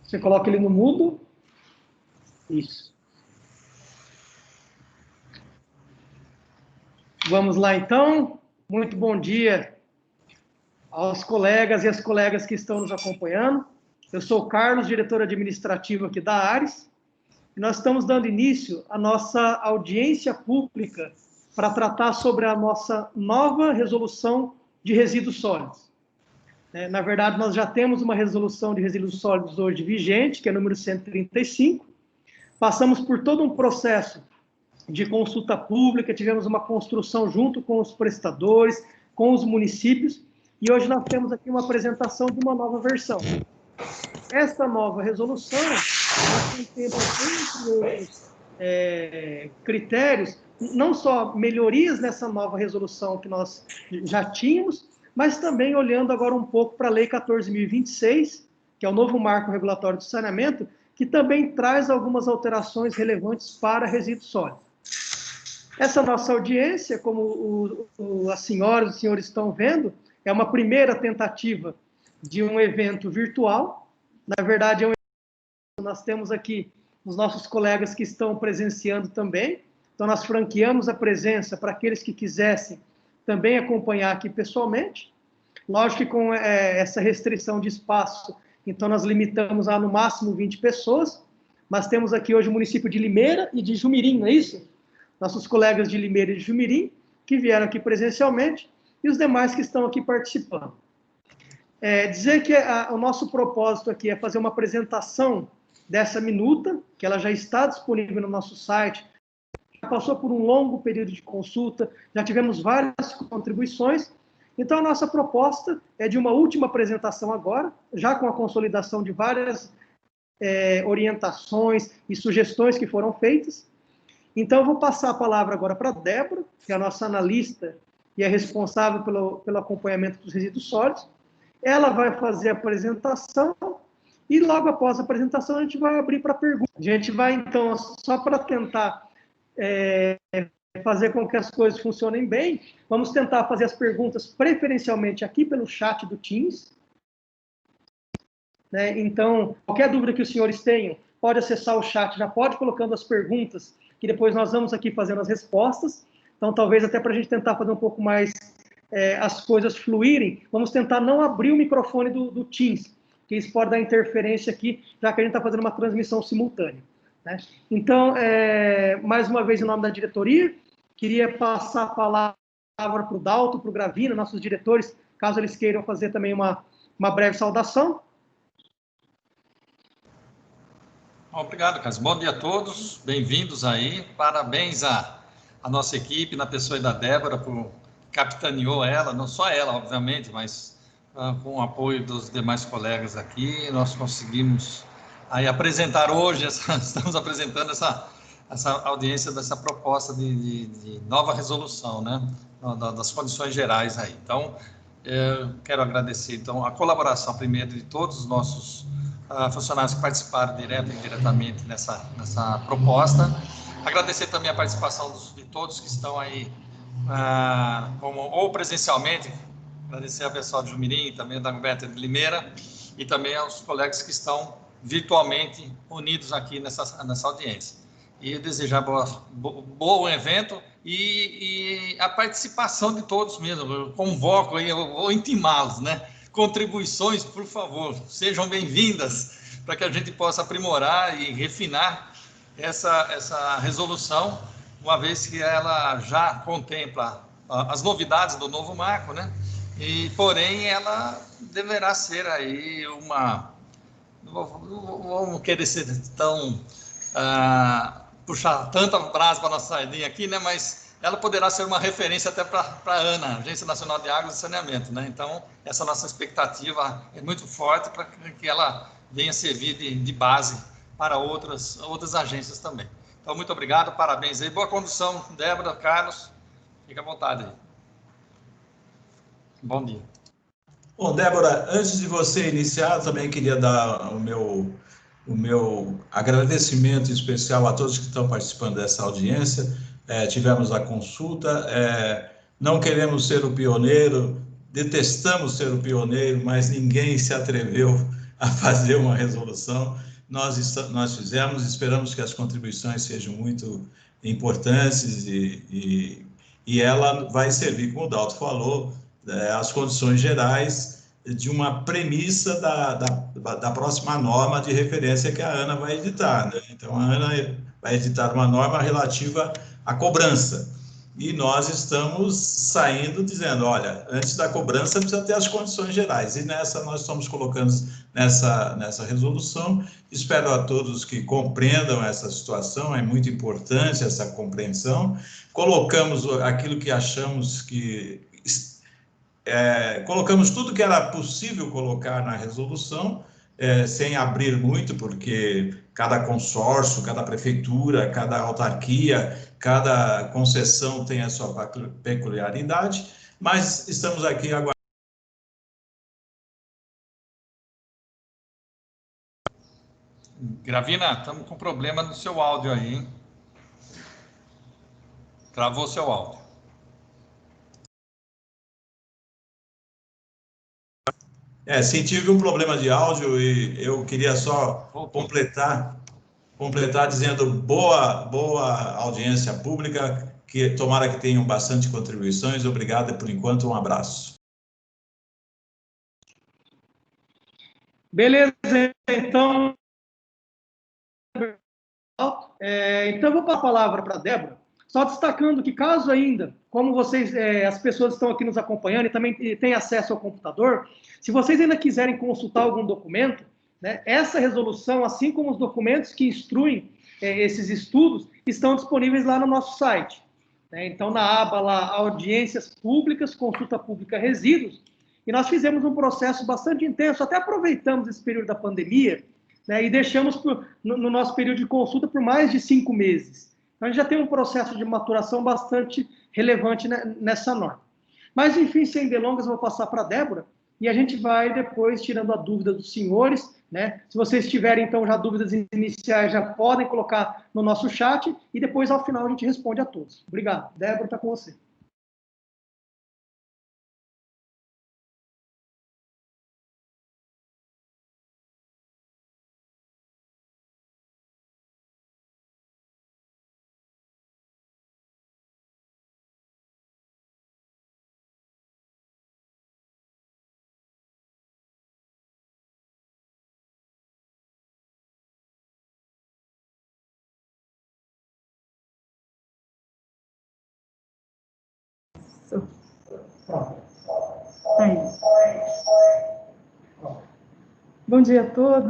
Você coloca ele no mudo. Isso. Vamos lá, então. Muito bom dia aos colegas e às colegas que estão nos acompanhando. Eu sou o Carlos, diretor administrativo aqui da Ares, e nós estamos dando início à nossa audiência pública para tratar sobre a nossa nova resolução de resíduos sólidos. Na verdade, nós já temos uma resolução de resíduos sólidos hoje vigente, que é a número 135. Passamos por todo um processo de consulta pública, tivemos uma construção junto com os prestadores, com os municípios, e hoje nós temos aqui uma apresentação de uma nova versão. Esta nova resolução contempla, entre outros critérios, não só melhorias nessa nova resolução que nós já tínhamos, mas também olhando agora um pouco para a Lei 14.026, que é o novo marco regulatório de saneamento, que também traz algumas alterações relevantes para resíduos sólidos. Essa nossa audiência, como as senhoras e os senhores estão vendo, é uma primeira tentativa de um evento virtual. Na verdade, nós temos aqui os nossos colegas que estão presenciando também. Então, nós franqueamos a presença para aqueles que quisessem também acompanhar aqui pessoalmente. Lógico que com essa restrição de espaço, então nós limitamos a no máximo 20 pessoas, mas temos aqui hoje o município de Limeira e de Jumirim, não é isso? Nossos colegas de Limeira e de Jumirim, que vieram aqui presencialmente, e os demais que estão aqui participando. Dizer que o nosso propósito aqui é fazer uma apresentação dessa minuta, que ela já está disponível no nosso site, já passou por um longo período de consulta, já tivemos várias contribuições. Então, a nossa proposta é de uma última apresentação agora, já com a consolidação de várias orientações e sugestões que foram feitas. Então, eu vou passar a palavra agora para a Débora, que é a nossa analista e é responsável pelo acompanhamento dos resíduos sólidos. Ela vai fazer a apresentação e, logo após a apresentação, a gente vai abrir para perguntas. A gente vai, então, só para tentar fazer com que as coisas funcionem bem, vamos tentar fazer as perguntas preferencialmente aqui pelo chat do Teams. Então, qualquer dúvida que os senhores tenham, pode acessar o chat, já pode colocando as perguntas, que depois nós vamos aqui fazendo as respostas. Então, talvez até para a gente tentar fazer um pouco mais as coisas fluírem, vamos tentar não abrir o microfone do Teams, que isso pode dar interferência aqui, já que a gente está fazendo uma transmissão simultânea. Então, mais uma vez, em nome da diretoria, queria passar a palavra para o Dalto, para o Gravina, nossos diretores, caso eles queiram fazer também uma breve saudação. Obrigado, Carlos. Bom dia a todos, bem-vindos aí. Parabéns à nossa equipe, na pessoa da Débora, por capitaneou ela, não só ela, obviamente, mas com o apoio dos demais colegas aqui, nós conseguimos aí apresentar hoje, estamos apresentando essa audiência dessa proposta de nova resolução, né, das condições gerais aí. Então, eu quero agradecer, então, a colaboração primeiro de todos os nossos funcionários que participaram direto e indiretamente nessa proposta. Agradecer também a participação de todos que estão aí, ou presencialmente, agradecer ao pessoal de Jumirim, também da Gubeta de Limeira, e também aos colegas que estão virtualmente unidos aqui nessa audiência. E desejar bom evento e a participação de todos mesmo. Eu convoco aí, eu vou intimá-los, né? Contribuições, por favor, sejam bem-vindas para que a gente possa aprimorar e refinar essa resolução, uma vez que ela já contempla as novidades do novo marco, né? E, porém, ela deverá ser aí não vamos querer ser tão puxar tanta brasa para a nossa sardinha aqui, né? Mas ela poderá ser uma referência até para a ANA, Agência Nacional de Águas e Saneamento, né? Então, essa nossa expectativa é muito forte para que ela venha servir de base para outras agências também. Então, muito obrigado, parabéns aí. Boa condução, Débora, Carlos. Fica à vontade aí. Bom dia. Bom, Débora, antes de você iniciar, também queria dar o meu agradecimento especial a todos que estão participando dessa audiência. Tivemos a consulta, não queremos ser o pioneiro, detestamos ser o pioneiro, mas ninguém se atreveu a fazer uma resolução. Nós fizemos, esperamos que as contribuições sejam muito importantes e ela vai servir, como o Dalto falou, as condições gerais de uma premissa da próxima norma de referência que a ANA vai editar, né? Então, a ANA vai editar uma norma relativa à cobrança. E nós estamos saindo dizendo, olha, antes da cobrança precisa ter as condições gerais. E nós estamos colocando nessa resolução. Espero a todos que compreendam essa situação, é muito importante essa compreensão. Colocamos aquilo que achamos que... colocamos tudo que era possível colocar na resolução, sem abrir muito, porque cada consórcio, cada prefeitura, cada autarquia, cada concessão tem a sua peculiaridade, mas estamos aqui aguardando. Gravina, estamos com problema no seu áudio aí, hein? Travou seu áudio. Sim, tive um problema de áudio e eu queria só completar dizendo boa audiência pública, que tomara que tenham bastante contribuições. Obrigado e, por enquanto, um abraço. Beleza, então... Então, eu vou passar a palavra para a Débora, só destacando que, caso ainda, como vocês, as pessoas estão aqui nos acompanhando e também têm acesso ao computador, se vocês ainda quiserem consultar algum documento, né, essa resolução, assim como os documentos que instruem esses estudos, estão disponíveis lá no nosso site. Né? Então, na aba lá, audiências públicas, consulta pública, resíduos, e nós fizemos um processo bastante intenso, até aproveitamos esse período da pandemia, né, e deixamos no nosso período de consulta por mais de 5 meses. Então, a gente já tem um processo de maturação bastante relevante nessa norma. Mas, enfim, sem delongas, eu vou passar para a Débora, e a gente vai depois tirando a dúvida dos senhores, né? Se vocês tiverem, então, já dúvidas iniciais, já podem colocar no nosso chat, e depois, ao final, a gente responde a todos. Obrigado. Débora, está com você. Aí. Bom dia a todos.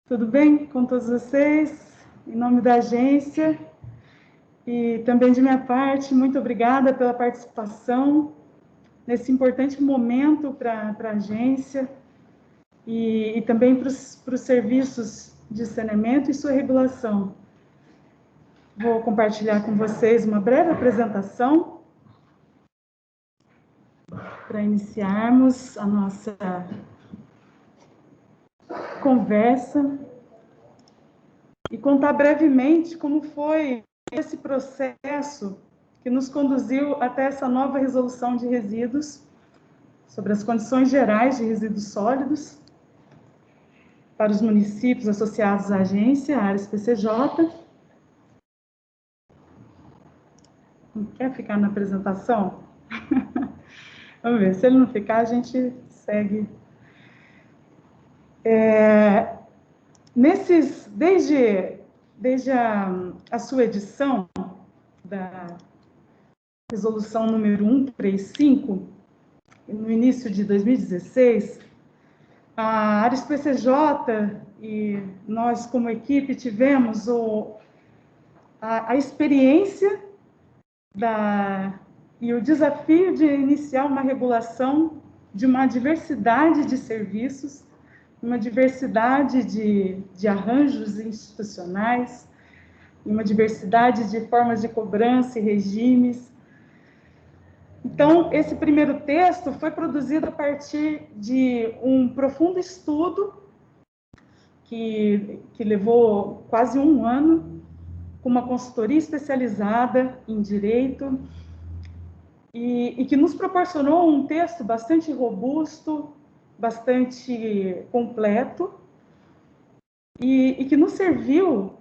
Tudo bem com todos vocês? Em nome da agência e também de minha parte, muito obrigada pela participação nesse importante momento para a agência e também para os serviços de saneamento e sua regulação. Vou compartilhar com vocês uma breve apresentação para iniciarmos a nossa conversa e contar brevemente como foi esse processo que nos conduziu até essa nova resolução de resíduos sobre as condições gerais de resíduos sólidos para os municípios associados à agência, à Ares PCJ. Não quer ficar na apresentação? Vamos ver, se ele não ficar, a gente segue. Desde a sua edição da resolução número 135, no início de 2016, a Ares PCJ e nós, como equipe, tivemos a experiência e o desafio de iniciar uma regulação de uma diversidade de serviços, uma diversidade de arranjos institucionais, uma diversidade de formas de cobrança e regimes. Então, esse primeiro texto foi produzido a partir de um profundo estudo que levou quase 1 ano, com uma consultoria especializada em direito, e que nos proporcionou um texto bastante robusto, bastante completo e que nos serviu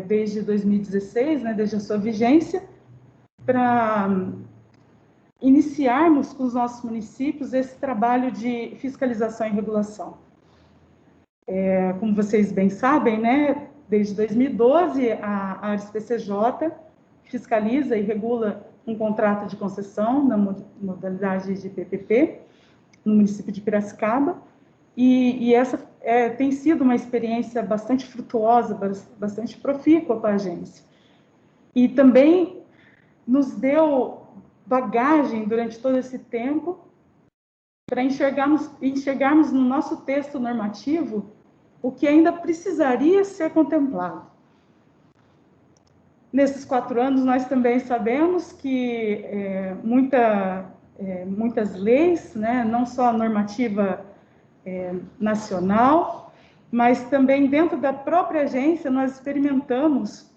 desde 2016, né, desde a sua vigência, para iniciarmos com os nossos municípios esse trabalho de fiscalização e regulação. Como vocês bem sabem, né, desde 2012, a Ares PCJ fiscaliza e regula um contrato de concessão na modalidade de PPP no município de Piracicaba, e essa tem sido uma experiência bastante frutuosa, bastante profícua para a agência. E também nos deu bagagem durante todo esse tempo para enxergarmos no nosso texto normativo o que ainda precisaria ser contemplado. Nesses 4 anos, nós também sabemos que muitas leis, né, não só a normativa nacional, mas também dentro da própria agência, nós experimentamos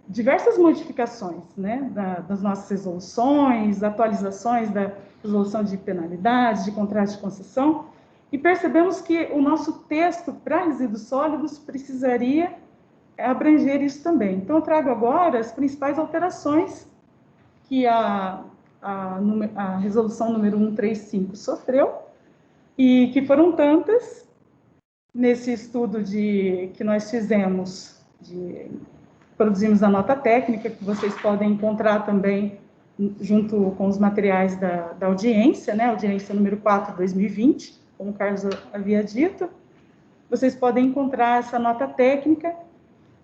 diversas modificações, né, das nossas resoluções, atualizações da resolução de penalidades, de contratos de concessão, e percebemos que o nosso texto para resíduos sólidos precisaria abranger isso também. Então, eu trago agora as principais alterações que a resolução número 135 sofreu, e que foram tantas nesse estudo que nós fizemos, produzimos a nota técnica, que vocês podem encontrar também junto com os materiais da audiência, né, audiência número 4, 2020, como o Carlos havia dito. Vocês podem encontrar essa nota técnica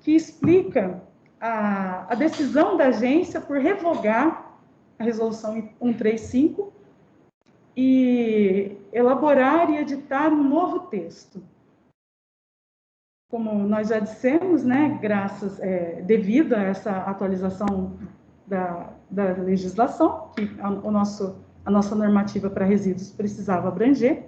que explica a decisão da agência por revogar a resolução 135 e elaborar e editar um novo texto. Como nós já dissemos, né, devido a essa atualização da legislação, que a nossa normativa para resíduos precisava abranger,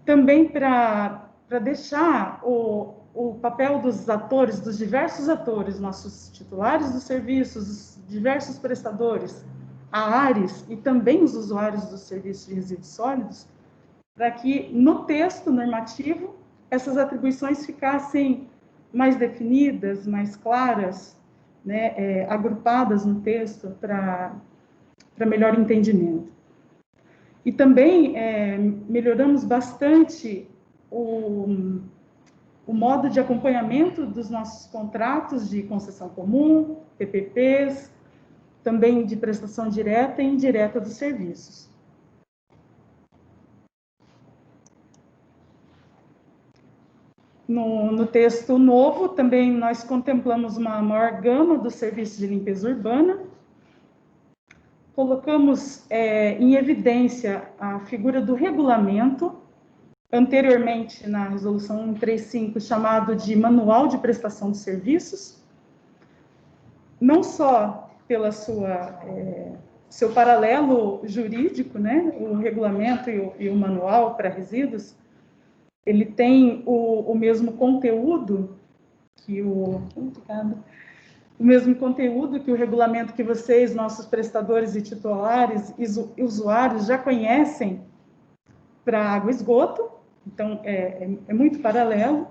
também para deixar o papel dos atores, dos diversos atores, nossos titulares dos serviços, os diversos prestadores, a Ares e também os usuários dos serviços de resíduos sólidos, para que no texto normativo essas atribuições ficassem mais definidas, mais claras, né, agrupadas no texto para melhor entendimento. E também melhoramos bastante o modo de acompanhamento dos nossos contratos de concessão comum, PPPs, também de prestação direta e indireta dos serviços. No texto novo, também nós contemplamos uma maior gama dos serviços de limpeza urbana. Colocamos em evidência a figura do regulamento, anteriormente na resolução 135, chamado de Manual de Prestação de Serviços, não só pela seu paralelo jurídico, né, o regulamento e o manual para resíduos, ele tem o mesmo conteúdo que o regulamento que vocês, nossos prestadores e titulares e usuários já conhecem para água e esgoto, então é muito paralelo,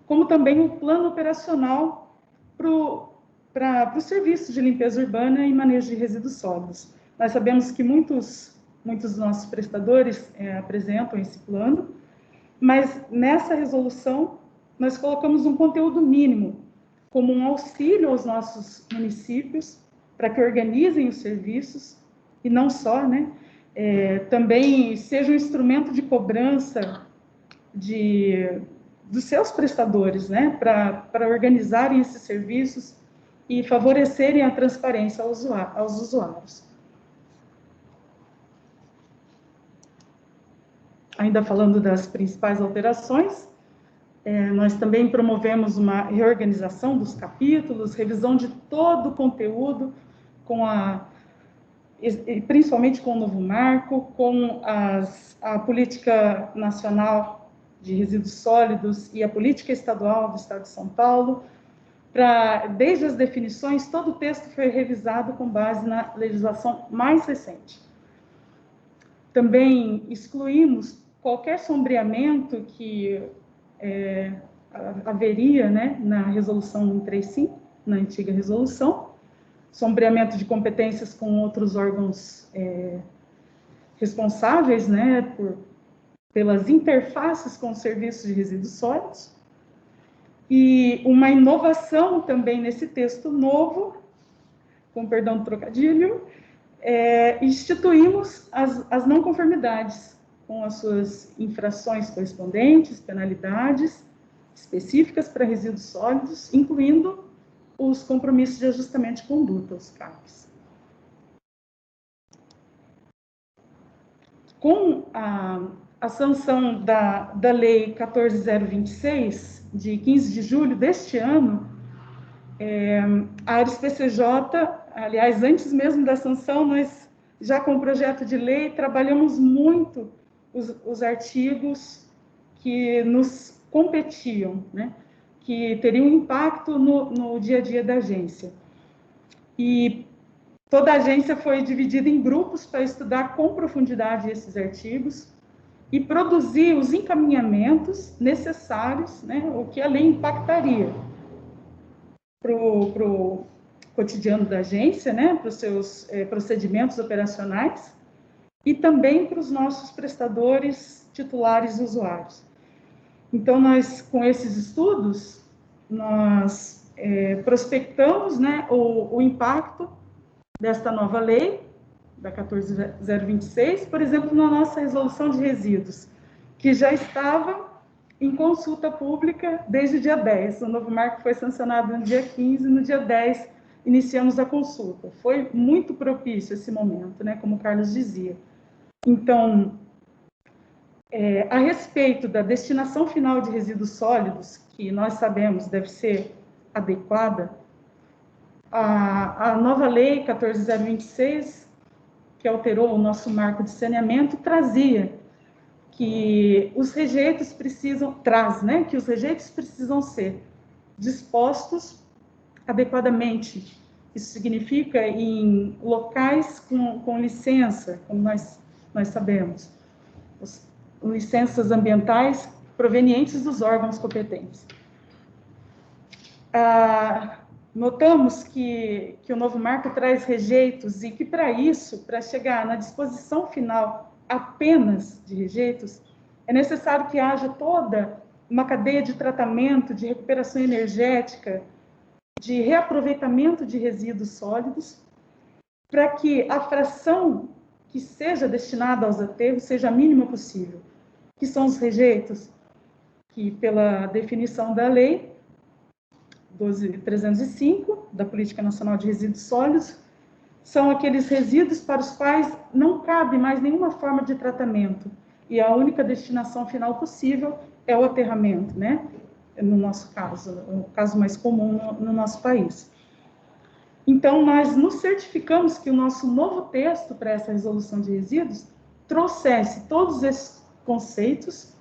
como também o plano operacional para o serviço de limpeza urbana e manejo de resíduos sólidos. Nós sabemos que muitos dos nossos prestadores apresentam esse plano, mas nessa resolução nós colocamos um conteúdo mínimo, como um auxílio aos nossos municípios, para que organizem os serviços, e não só, né? Também seja um instrumento de cobrança dos seus prestadores, né? Para organizarem esses serviços e favorecerem a transparência aos usuários. Ainda falando das principais alterações, nós também promovemos uma reorganização dos capítulos, revisão de todo o conteúdo, principalmente com o novo marco, com a Política Nacional de Resíduos Sólidos e a Política Estadual do Estado de São Paulo. Desde as definições, todo o texto foi revisado com base na legislação mais recente. Também excluímos qualquer sombreamento que haveria, né, na Resolução 135, na antiga resolução, sombreamento de competências com outros órgãos responsáveis, né, pelas interfaces com os serviços de resíduos sólidos. E uma inovação também nesse texto novo, com perdão do trocadilho, instituímos as não conformidades, com as suas infrações correspondentes, penalidades específicas para resíduos sólidos, incluindo os compromissos de ajustamento de conduta, os CAPs. Com a sanção da Lei 14.026, de 15 de julho deste ano, a ARES-PCJ, aliás, antes mesmo da sanção, nós já com o projeto de lei trabalhamos muito os artigos que nos competiam, né, que teriam impacto no dia a dia da agência. E toda a agência foi dividida em grupos para estudar com profundidade esses artigos e produzir os encaminhamentos necessários, né, o que a lei impactaria para o cotidiano da agência, né, para os seus procedimentos operacionais e também para os nossos prestadores, titulares e usuários. Então, nós, com esses estudos, nós prospectamos, né, o impacto desta nova lei, da 14.026, por exemplo, na nossa resolução de resíduos, que já estava em consulta pública desde o dia 10. O novo marco foi sancionado no dia 15, no dia 10 iniciamos a consulta. Foi muito propício esse momento, né, como o Carlos dizia. Então, a respeito da destinação final de resíduos sólidos, que nós sabemos deve ser adequada, a nova lei 14.026, que alterou o nosso marco de saneamento, trazia que os rejeitos precisam ser dispostos adequadamente. Isso significa em locais com licença, como nós sabemos, licenças ambientais provenientes dos órgãos competentes. Notamos que o novo marco traz rejeitos e que, para isso, para chegar na disposição final apenas de rejeitos, é necessário que haja toda uma cadeia de tratamento, de recuperação energética, de reaproveitamento de resíduos sólidos, para que a fração que seja destinada aos aterros seja a mínima possível, que são os rejeitos, que pela definição da lei 12.305, da Política Nacional de Resíduos Sólidos, são aqueles resíduos para os quais não cabe mais nenhuma forma de tratamento, e a única destinação final possível é o aterramento, né? No nosso caso, o caso mais comum no nosso país. Então, nós nos certificamos que o nosso novo texto para essa resolução de resíduos trouxesse todos esses conceitos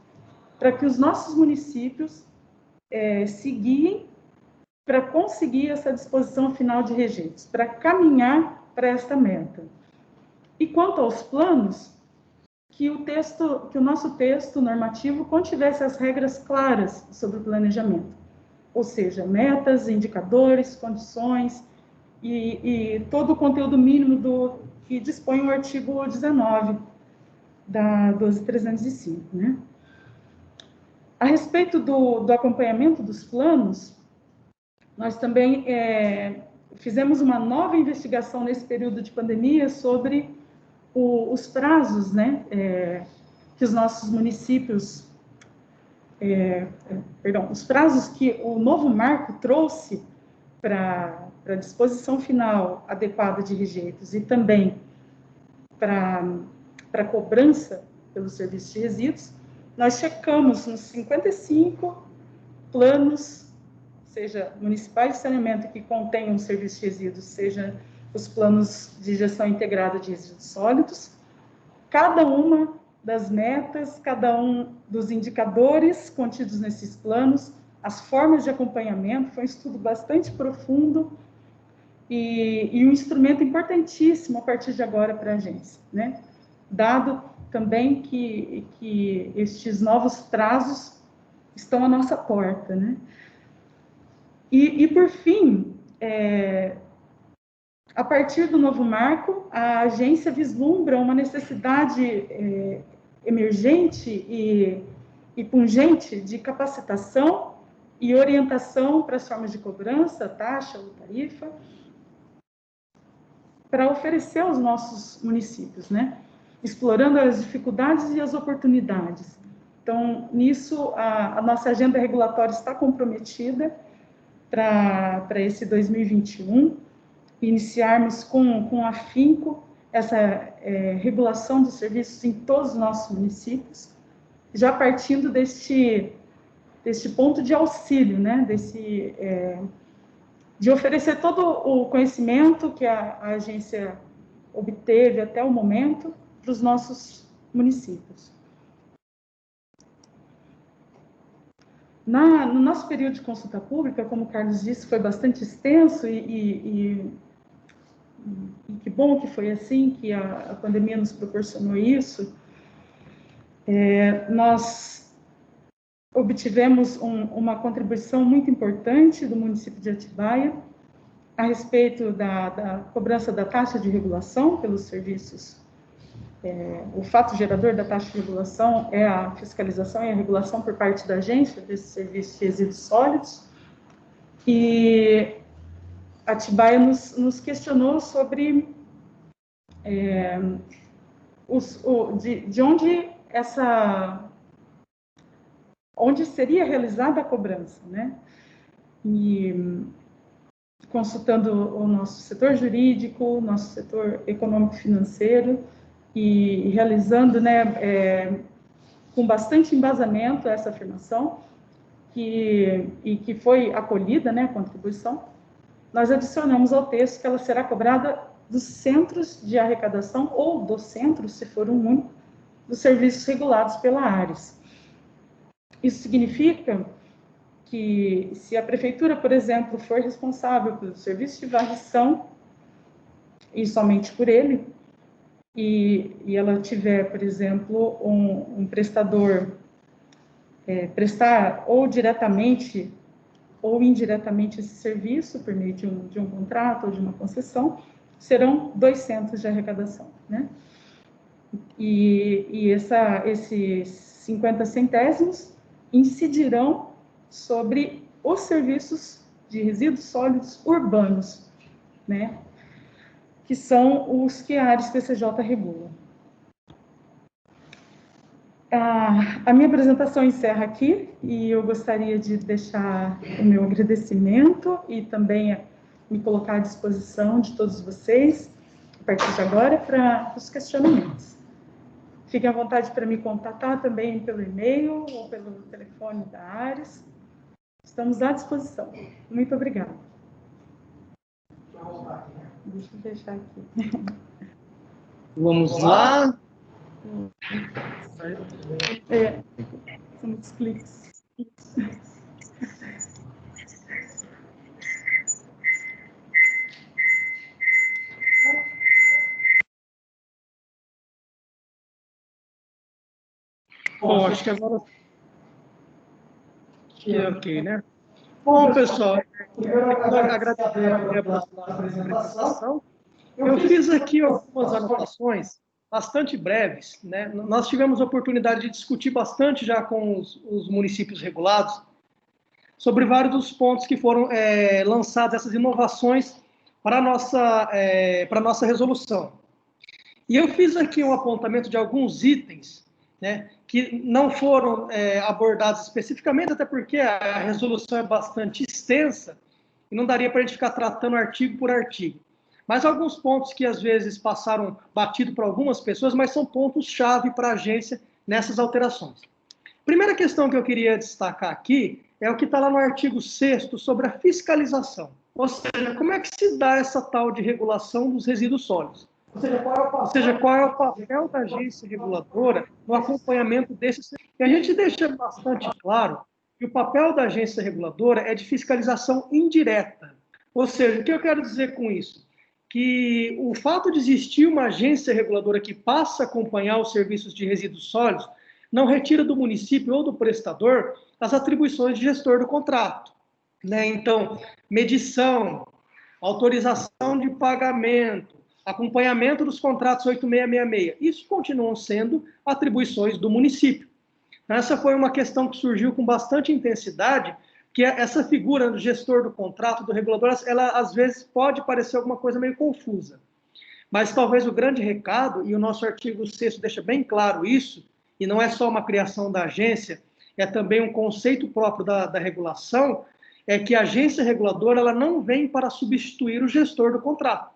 para que os nossos municípios se guiem para conseguir essa disposição final de rejeitos, para caminhar para esta meta. E quanto aos planos, que o nosso texto normativo contivesse as regras claras sobre o planejamento, ou seja, metas, indicadores, condições e todo o conteúdo mínimo que dispõe o artigo 19 da 12.305, né? A respeito do acompanhamento dos planos, nós também fizemos uma nova investigação nesse período de pandemia sobre os prazos, né, que os nossos municípios, os prazos que o novo marco trouxe para a disposição final adequada de rejeitos e também para a cobrança pelo serviço de resíduos. Nós checamos nos 55 planos, seja municipais de saneamento que contenham serviço de resíduos, seja os planos de gestão integrada de resíduos sólidos, cada uma das metas, cada um dos indicadores contidos nesses planos, as formas de acompanhamento. Foi um estudo bastante profundo e um instrumento importantíssimo a partir de agora para a agência, né? Dado também que estes novos prazos estão à nossa porta, né? E por fim, a partir do novo marco, a agência vislumbra uma necessidade emergente e pungente de capacitação e orientação para as formas de cobrança, taxa ou tarifa, para oferecer aos nossos municípios, né? Explorando as dificuldades e as oportunidades. Então, nisso, a nossa agenda regulatória está comprometida para esse 2021, iniciarmos com afinco essa regulação dos serviços em todos os nossos municípios, já partindo deste ponto de auxílio, né? De oferecer todo o conhecimento que a agência obteve até o momento para os nossos municípios. No nosso período de consulta pública, como o Carlos disse, foi bastante extenso e que bom que foi assim, que a pandemia nos proporcionou isso. Nós obtivemos uma contribuição muito importante do município de Atibaia a respeito da cobrança da taxa de regulação pelos serviços. O fato gerador da taxa de regulação é a fiscalização e a regulação por parte da agência desse serviço de resíduos sólidos. E Atibaia nos questionou sobre de onde seria realizada a cobrança, né? E consultando o nosso setor jurídico, nosso setor econômico-financeiro e realizando, né, com bastante embasamento essa afirmação que foi acolhida, né, a contribuição, nós adicionamos ao texto que ela será cobrada dos centros de arrecadação ou do centro, se for um único, dos serviços regulados pela ARES. Isso significa que, se a prefeitura, por exemplo, for responsável pelo serviço de varrição, e somente por ele, e ela tiver, por exemplo, um prestador prestar ou diretamente ou indiretamente esse serviço, por meio de um contrato ou de uma concessão, serão 2 centros de arrecadação, né? E esses 50 centésimos incidirão sobre os serviços de resíduos sólidos urbanos, né? Que são os que a ARES PCJ regula. A minha apresentação encerra aqui e eu gostaria de deixar o meu agradecimento e também me colocar à disposição de todos vocês, a partir de agora, para os questionamentos. Fiquem à vontade para me contatar também pelo e-mail ou pelo telefone da ARES. Estamos à disposição. Muito obrigada. Deixa eu deixar aqui. Vamos lá. São muitos cliques. Bom, acho que agora... Ok, né? Bom, pessoal, eu quero agradecer a Débora pela apresentação. Eu fiz aqui algumas anotações bastante breves, né? Nós tivemos a oportunidade de discutir bastante já com os municípios regulados sobre vários dos pontos que foram lançados, essas inovações para a nossa resolução. E eu fiz aqui um apontamento de alguns itens, né, que não foram abordados especificamente, até porque a resolução é bastante extensa e não daria para a gente ficar tratando artigo por artigo. Mas alguns pontos que às vezes passaram batido para algumas pessoas, mas são pontos-chave para a agência nessas alterações. Primeira questão que eu queria destacar aqui é o que está lá no artigo 6º sobre a fiscalização. Ou seja, como é que se dá essa tal de regulação dos resíduos sólidos? Ou seja, qual é o papel da agência reguladora no acompanhamento desses? E a gente deixa bastante claro que o papel da agência reguladora é de fiscalização indireta. Ou seja, o que eu quero dizer com isso? que o fato de existir uma agência reguladora que passa a acompanhar os serviços de resíduos sólidos não retira do município ou do prestador as atribuições de gestor do contrato, né? Então, medição, autorização de pagamento, acompanhamento dos contratos 8666, isso continuam sendo atribuições do município. Essa foi uma questão que surgiu com bastante intensidade, que essa figura do gestor do contrato, do regulador, ela às vezes pode parecer alguma coisa meio confusa. Mas talvez o grande recado, e o nosso artigo 6º deixa bem claro isso, e não é só uma criação da agência, é também um conceito próprio da regulação, é que a agência reguladora ela não vem para substituir o gestor do contrato.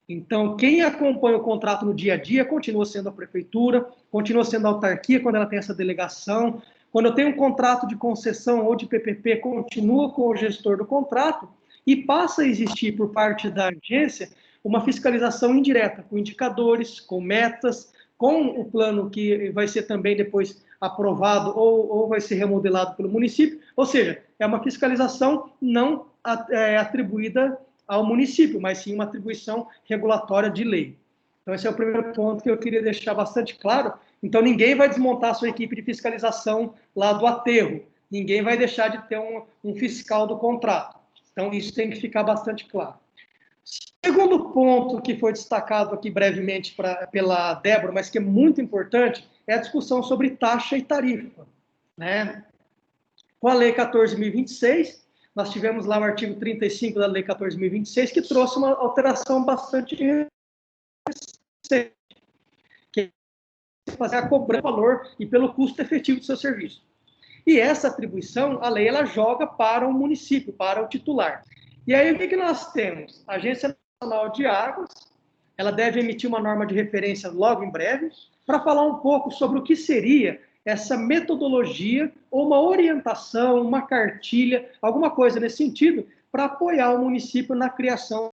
Então, quem acompanha o contrato no dia a dia continua sendo a prefeitura, continua sendo a autarquia quando ela tem essa delegação. Quando eu tenho um contrato de concessão ou de PPP, continua com o gestor do contrato e passa a existir por parte da agência uma fiscalização indireta, com indicadores, com metas, com o plano que vai ser também depois aprovado ou vai ser remodelado pelo município. Ou seja, é uma fiscalização não atribuída ao município, mas sim uma atribuição regulatória de lei. Então, esse é o primeiro ponto que eu queria deixar bastante claro. Então, ninguém vai desmontar a sua equipe de fiscalização lá do aterro. Ninguém vai deixar de ter um fiscal do contrato. Então, isso tem que ficar bastante claro. Segundo ponto que foi destacado aqui brevemente pela Débora, mas que é muito importante, é a discussão sobre taxa e tarifa, né? Com a Lei 14.026, nós tivemos lá o artigo 35 da Lei 14.026, que trouxe uma alteração bastante recente, que é fazer a cobrança do valor e pelo custo efetivo do seu serviço. E essa atribuição, a lei, ela joga para o município, para o titular. E aí, o que nós temos? A Agência Nacional de Águas, ela deve emitir uma norma de referência logo em breve, para falar um pouco sobre o que seria essa metodologia, ou uma orientação, uma cartilha, alguma coisa nesse sentido, para apoiar o município na criação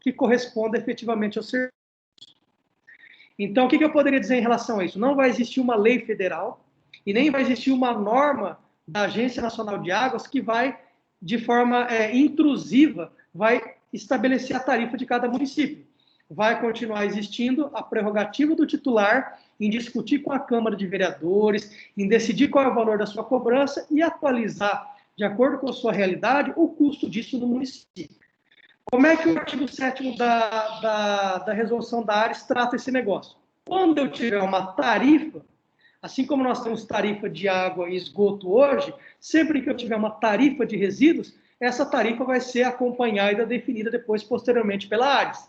que corresponda efetivamente ao serviço. Então, o que eu poderia dizer em relação a isso? Não vai existir uma lei federal e nem vai existir uma norma da Agência Nacional de Águas que vai, de forma intrusiva, vai estabelecer a tarifa de cada município. Vai continuar existindo a prerrogativa do titular em discutir com a Câmara de Vereadores, em decidir qual é o valor da sua cobrança e atualizar, de acordo com a sua realidade, o custo disso no município. Como é que o artigo 7º da resolução da ARES trata esse negócio? Quando eu tiver uma tarifa, assim como nós temos tarifa de água e esgoto hoje, sempre que eu tiver uma tarifa de resíduos, essa tarifa vai ser acompanhada e definida depois, posteriormente, pela ARES.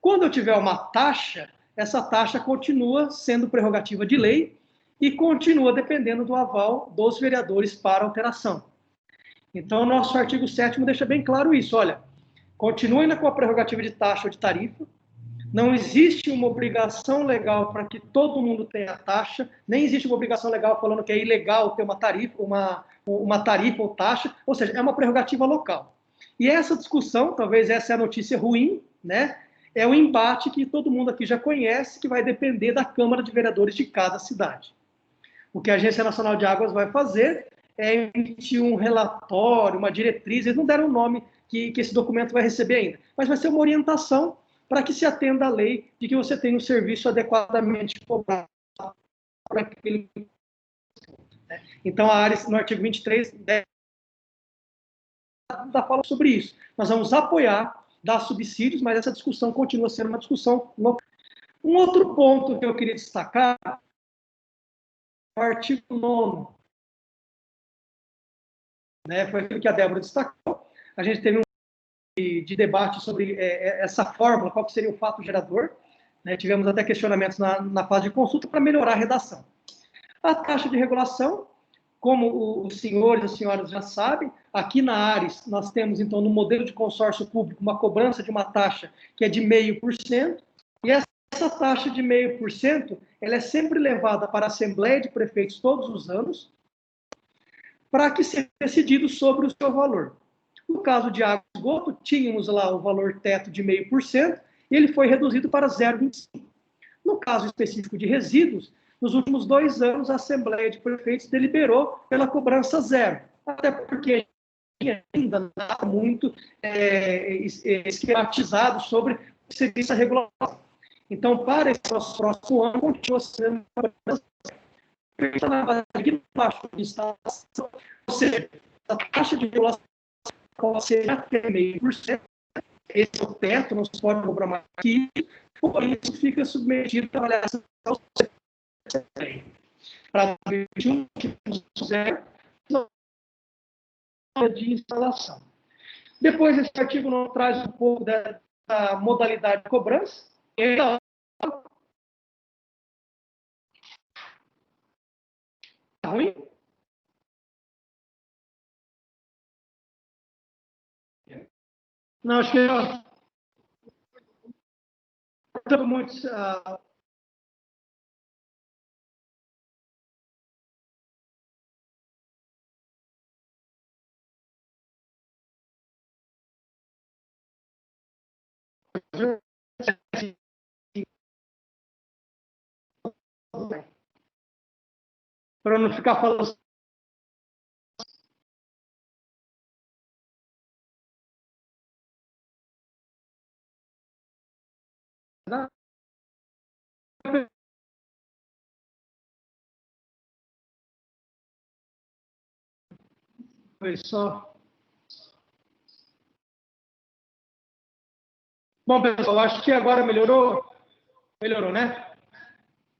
Quando eu tiver uma taxa, essa taxa continua sendo prerrogativa de lei e continua dependendo do aval dos vereadores para alteração. Então, o nosso artigo 7º deixa bem claro isso. Olha, continue ainda com a prerrogativa de taxa ou de tarifa. Não existe uma obrigação legal para que todo mundo tenha taxa, nem existe uma obrigação legal falando que é ilegal ter uma tarifa, uma tarifa ou taxa, ou seja, é uma prerrogativa local. E essa discussão, talvez essa é a notícia ruim, né? É um embate que todo mundo aqui já conhece, que vai depender da Câmara de Vereadores de cada cidade. O que a Agência Nacional de Águas vai fazer é emitir um relatório, uma diretriz, eles não deram o nome que esse documento vai receber ainda, mas vai ser uma orientação para que se atenda à lei de que você tenha um serviço adequadamente cobrado para aquele. Então, a ARES, no artigo 23, fala sobre isso. Nós vamos apoiar, dar subsídios, mas essa discussão continua sendo uma discussão local. Um outro ponto que eu queria destacar é o artigo 9º. Foi aquilo que a Débora destacou. A gente teve de debate sobre essa fórmula, qual que seria o fato gerador. Tivemos até questionamentos na fase de consulta para melhorar a redação. A taxa de regulação, como os senhores e as senhoras já sabem, aqui na ARES nós temos, então, no modelo de consórcio público, uma cobrança de uma taxa que é de 0,5%, e essa taxa de 0,5%, ela é sempre levada para a Assembleia de Prefeitos todos os anos, para que seja decidido sobre o seu valor. No caso de água e esgoto, tínhamos lá o valor teto de 0,5%, e ele foi reduzido para 0,25%. No caso específico de resíduos, nos últimos 2 anos, a Assembleia de Prefeitos deliberou pela cobrança zero, até porque ainda nada muito esquematizado sobre o que seria essa regulação. Então, para esse próximo ano, continua sendo na base de baixo de estação, ou seja, a taxa de regulação pode ser até 0,5%. Esse é o teto, não se pode cobrar mais aqui, por isso fica submetido a avaliação para 2021, que zero de instalação. Depois, esse artigo não traz um pouco da modalidade de cobrança. Tá ruim? Não, acho que cortando muito. Para não ficar falando. Foi só. Bom, pessoal, acho que agora melhorou. Melhorou, né?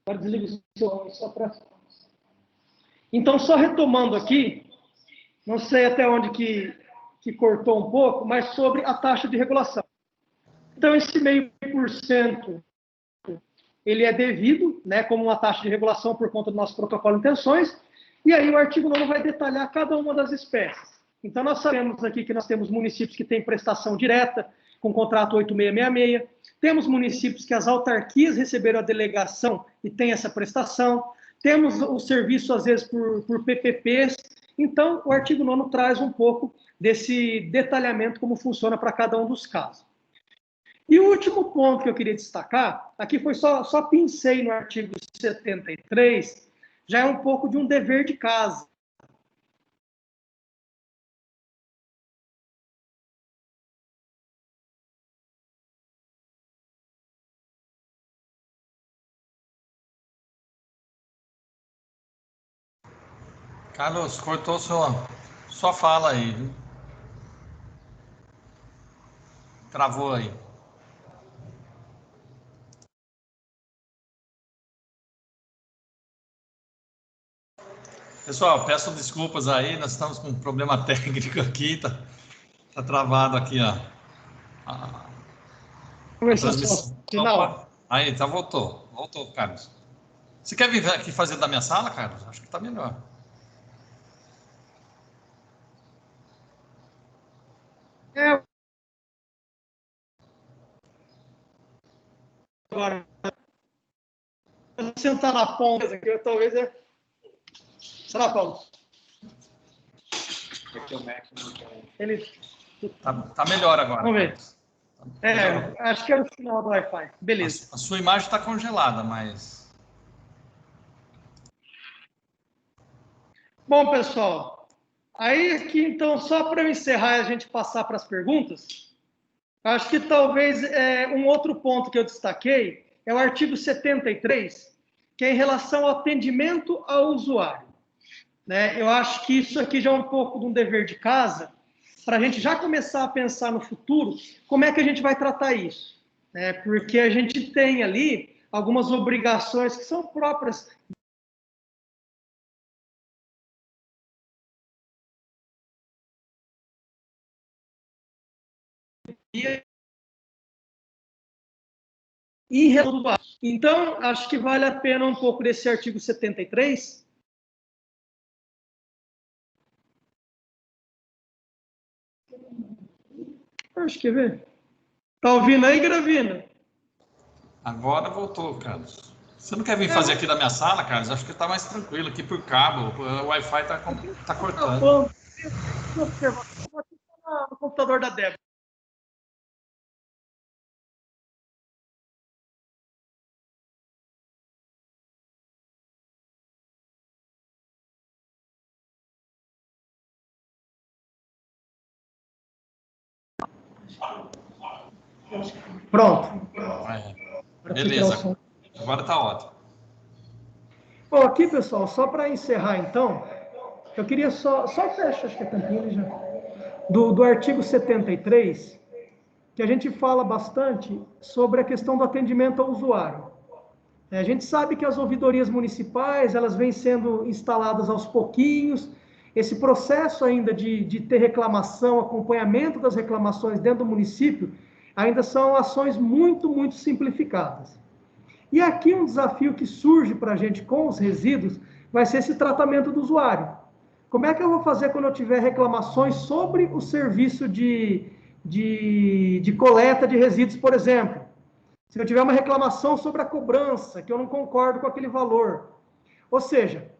Agora desliga o som só para. Então, só retomando aqui, não sei até onde que cortou um pouco, mas sobre a taxa de regulação. Então, esse 0,5%, ele é devido, né, como uma taxa de regulação por conta do nosso protocolo de intenções, e aí o artigo 9 vai detalhar cada uma das espécies. Então, nós sabemos aqui que nós temos municípios que têm prestação direta, com contrato 8666, temos municípios que as autarquias receberam a delegação e têm essa prestação, temos o serviço, às vezes, por PPPs. Então, o artigo 9 traz um pouco desse detalhamento, como funciona para cada um dos casos. E o último ponto que eu queria destacar, aqui foi só pincei no artigo 73, já é um pouco de um dever de casa. Carlos, cortou sua fala aí, viu? Travou aí. Pessoal, peço desculpas aí, nós estamos com um problema técnico aqui, tá travado aqui, ó. A transmissão. Opa, aí, tá, voltou, Carlos. Você quer vir aqui fazer da minha sala, Carlos? Acho que tá melhor. Agora, vou sentar na ponta aqui, talvez é. Será, Paulo? Ele. Tá melhor agora. Vamos ver. Melhorou. Acho que era o final do Wi-Fi. Beleza. A sua imagem está congelada, mas. Bom, pessoal, aí aqui, então, só para eu encerrar e a gente passar para as perguntas, acho que talvez um outro ponto que eu destaquei é o artigo 73, que é em relação ao atendimento ao usuário. Né? Eu acho que isso aqui já é um pouco de um dever de casa, para a gente já começar a pensar no futuro, como é que a gente vai tratar isso. Né? Porque a gente tem ali algumas obrigações que são próprias e então, acho que vale a pena um pouco desse artigo 73. Acho que ver. Tá ouvindo aí, Gravina? Agora voltou, Carlos. Você não quer vir fazer aqui da minha sala, Carlos? Acho que tá mais tranquilo aqui por cabo. O Wi-Fi tá cortando. Vou no computador da Débora. Pronto. Beleza, agora está ótimo. Bom, aqui, pessoal, só para encerrar, então, eu queria só fecha, acho que é tampinha já, do artigo 73, que a gente fala bastante sobre a questão do atendimento ao usuário. A gente sabe que as ouvidorias municipais, elas vêm sendo instaladas aos pouquinhos, esse processo ainda de ter reclamação, acompanhamento das reclamações dentro do município, ainda são ações muito, muito simplificadas. E aqui um desafio que surge para a gente com os resíduos vai ser esse tratamento do usuário. Como é que eu vou fazer quando eu tiver reclamações sobre o serviço de coleta de resíduos, por exemplo? Se eu tiver uma reclamação sobre a cobrança, que eu não concordo com aquele valor. Ou seja,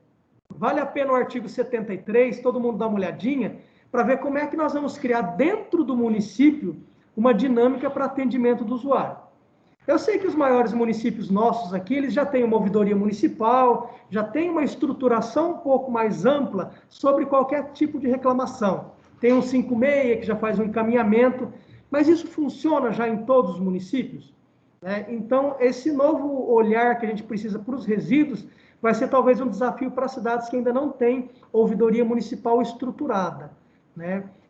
vale a pena o artigo 73, todo mundo dá uma olhadinha, para ver como é que nós vamos criar dentro do município uma dinâmica para atendimento do usuário. Eu sei que os maiores municípios nossos aqui, eles já têm uma ouvidoria municipal, já tem uma estruturação um pouco mais ampla sobre qualquer tipo de reclamação. Tem um 56 que já faz um encaminhamento, mas isso funciona já em todos os municípios? Então, esse novo olhar que a gente precisa para os resíduos vai ser talvez um desafio para cidades que ainda não têm ouvidoria municipal estruturada,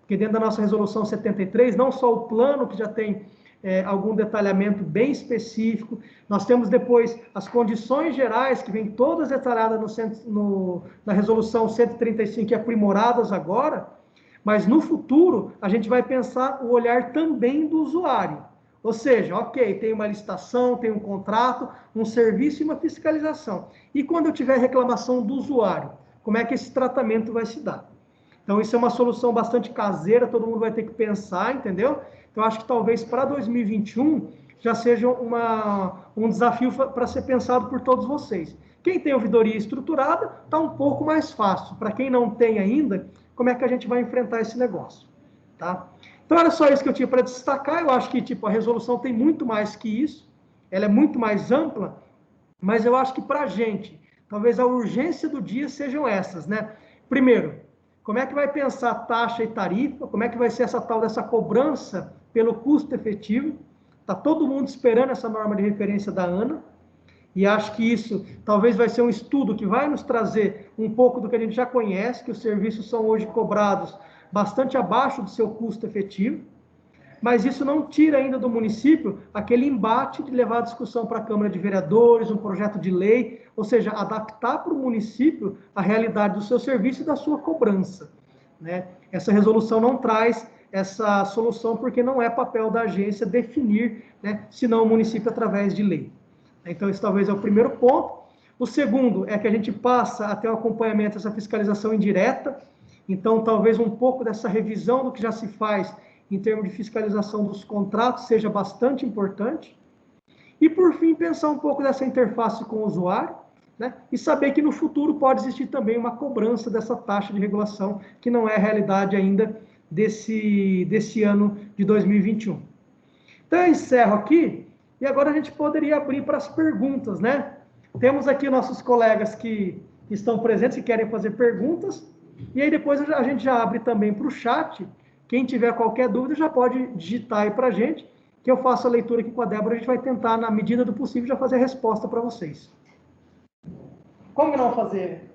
Porque dentro da nossa resolução 73, não só o plano que já tem algum detalhamento bem específico, nós temos depois as condições gerais, que vêm todas detalhadas na resolução 135 e aprimoradas agora, mas no futuro a gente vai pensar o olhar também do usuário. Ou seja, ok, tem uma licitação, tem um contrato, um serviço e uma fiscalização. E quando eu tiver reclamação do usuário, como é que esse tratamento vai se dar? Então, isso é uma solução bastante caseira, todo mundo vai ter que pensar, entendeu? Então, acho que talvez para 2021 já seja um desafio para ser pensado por todos vocês. Quem tem ouvidoria estruturada, está um pouco mais fácil. Para quem não tem ainda, como é que a gente vai enfrentar esse negócio? Tá? Então, era só isso que eu tinha para destacar. Eu acho que a resolução tem muito mais que isso. Ela é muito mais ampla, mas eu acho que para a gente, talvez a urgência do dia sejam essas, Primeiro, como é que vai pensar taxa e tarifa? Como é que vai ser essa tal dessa cobrança pelo custo efetivo? Está todo mundo esperando essa norma de referência da ANA. E acho que isso talvez vai ser um estudo que vai nos trazer um pouco do que a gente já conhece, que os serviços são hoje cobrados bastante abaixo do seu custo efetivo, mas isso não tira ainda do município aquele embate de levar a discussão para a Câmara de Vereadores, um projeto de lei, ou seja, adaptar para o município a realidade do seu serviço e da sua cobrança. Essa resolução não traz essa solução porque não é papel da agência definir, senão o município através de lei. Então, esse talvez é o primeiro ponto. O segundo é que a gente passa a ter o acompanhamento dessa fiscalização indireta. Então, talvez um pouco dessa revisão do que já se faz em termos de fiscalização dos contratos seja bastante importante. E, por fim, pensar um pouco dessa interface com o usuário, e saber que no futuro pode existir também uma cobrança dessa taxa de regulação, que não é a realidade ainda desse ano de 2021. Então, eu encerro aqui, e agora a gente poderia abrir para as perguntas, Temos aqui nossos colegas que estão presentes e querem fazer perguntas, e aí depois a gente já abre também para o chat. Quem tiver qualquer dúvida já pode digitar aí para a gente, que eu faço a leitura aqui com a Débora, a gente vai tentar, na medida do possível, já fazer a resposta para vocês. Como não fazer?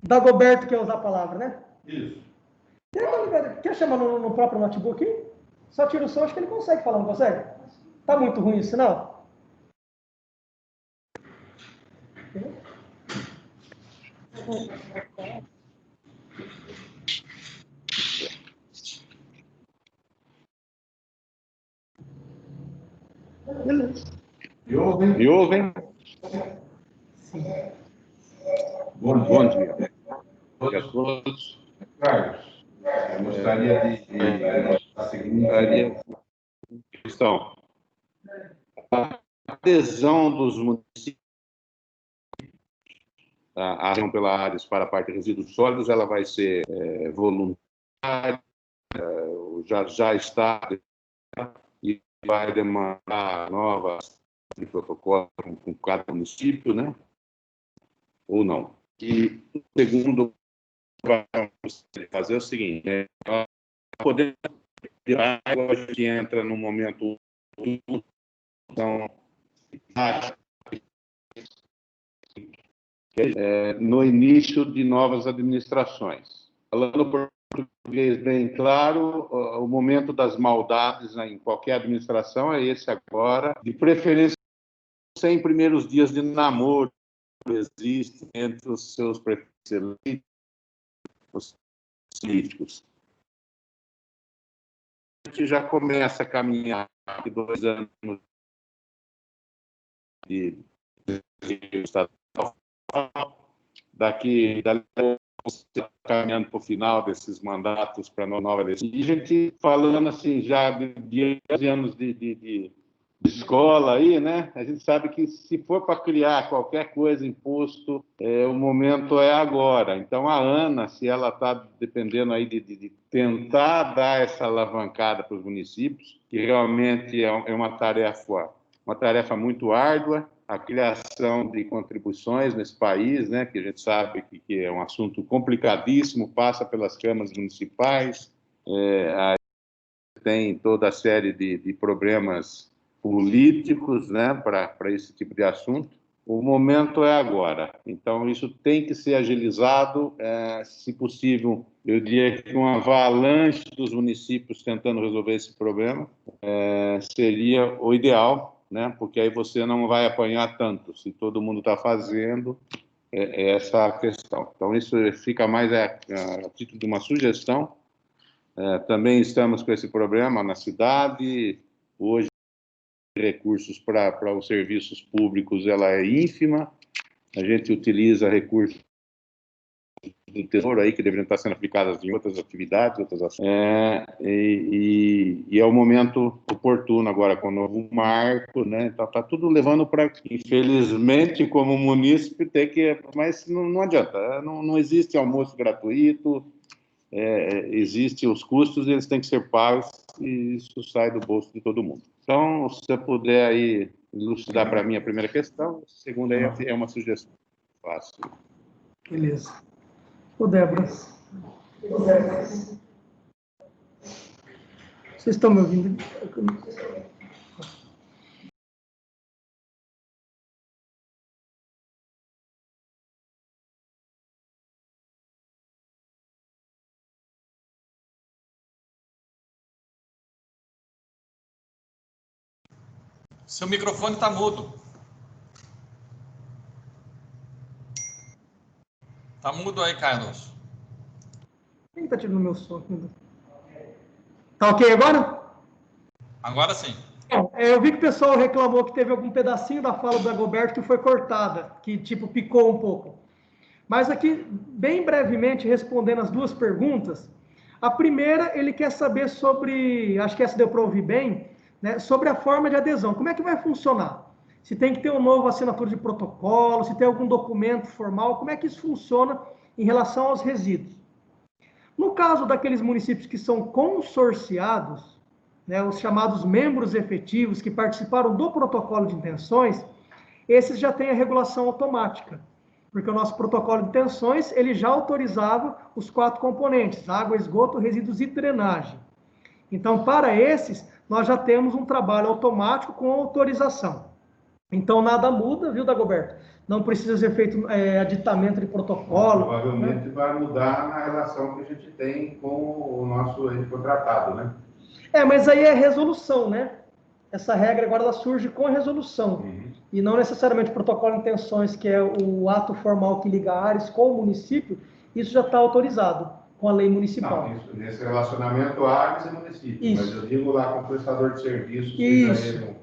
Dagoberto quer usar a palavra, Isso. Quer chamar no próprio notebook? Só tira o som, acho que ele consegue falar, não consegue? Tá muito ruim o sinal? Beleza. Me ouvem? Sim. Bom dia. Bom dia a todos. Carlos, eu gostaria de a seguinte questão. A adesão dos municípios à ação pela ARES para a parte de resíduos sólidos, ela vai ser voluntária, já está, e vai demandar novas de protocolo com cada município, ou não. E o segundo, para fazer o seguinte, podemos a gente entra no momento então, no início de novas administrações. Falando português bem claro, o momento das maldades em qualquer administração é esse agora, de preferência os 100 primeiros dias de namoro existem entre os seus prefeitos eleitos, os políticos. A gente já começa a caminhar de 2 anos de estadual, daqui caminhando para o final desses mandatos para a nova eleição. E a gente falando assim já de anos de escola aí, né? A gente sabe que se for para criar qualquer coisa, imposto, o momento é agora. Então a Ana, se ela está dependendo aí de tentar dar essa alavancada para os municípios, que realmente é uma tarefa muito árdua, a criação de contribuições nesse país, né, que a gente sabe que é um assunto complicadíssimo, passa pelas câmaras municipais, aí tem toda a série de problemas políticos, né, para esse tipo de assunto. O momento é agora. Então, isso tem que ser agilizado, se possível, eu diria que uma avalanche dos municípios tentando resolver esse problema seria o ideal, né? Porque aí você não vai apanhar tanto, se todo mundo está fazendo essa a questão. Então, isso fica mais a título de uma sugestão. Também estamos com esse problema na cidade. Hoje, recursos para os serviços públicos, ela é ínfima. A gente utiliza recursos do Tesouro aí, que deveriam estar sendo aplicados em outras atividades, outras ações. E é o momento oportuno agora, com o novo marco, né? Então, está tudo levando para... Infelizmente, como munícipe, tem que... Mas não adianta, não existe almoço gratuito, existem os custos, eles têm que ser pagos, e isso sai do bolso de todo mundo. Então, se você puder aí elucidar para mim a primeira questão, a segunda aí é uma sugestão fácil. Beleza. Ô, Débora. Vocês estão me ouvindo? Seu microfone está mudo. Está mudo aí, Carlos. Quem está tirando meu som? Tá ok agora? Agora sim. Bom, eu vi que o pessoal reclamou que teve algum pedacinho da fala do Dagoberto que foi cortada, que tipo picou um pouco. Mas aqui, bem brevemente, respondendo as duas perguntas, a primeira, ele quer saber sobre, acho que essa deu para ouvir bem, né, sobre a forma de adesão. Como é que vai funcionar? Se tem que ter uma nova assinatura de protocolo, se tem algum documento formal, como é que isso funciona em relação aos resíduos? No caso daqueles municípios que são consorciados, né, os chamados membros efetivos que participaram do protocolo de intenções, esses já têm a regulação automática, porque o nosso protocolo de intenções, ele já autorizava os 4 componentes, água, esgoto, resíduos e drenagem. Então, para esses, nós já temos um trabalho automático com autorização. Então, nada muda, viu, Dagoberto? Não precisa ser feito aditamento de protocolo. Provavelmente vai mudar na relação que a gente tem com o nosso ente contratado, né? Mas aí é resolução, né? Essa regra agora ela surge com a resolução. Uhum. E não necessariamente o protocolo de intenções, que é o ato formal que liga a Ares com o município, isso já está autorizado com a lei municipal. Não, isso, nesse relacionamento Ares e município. Isso. Mas eu digo lá com o prestador de serviços, isso.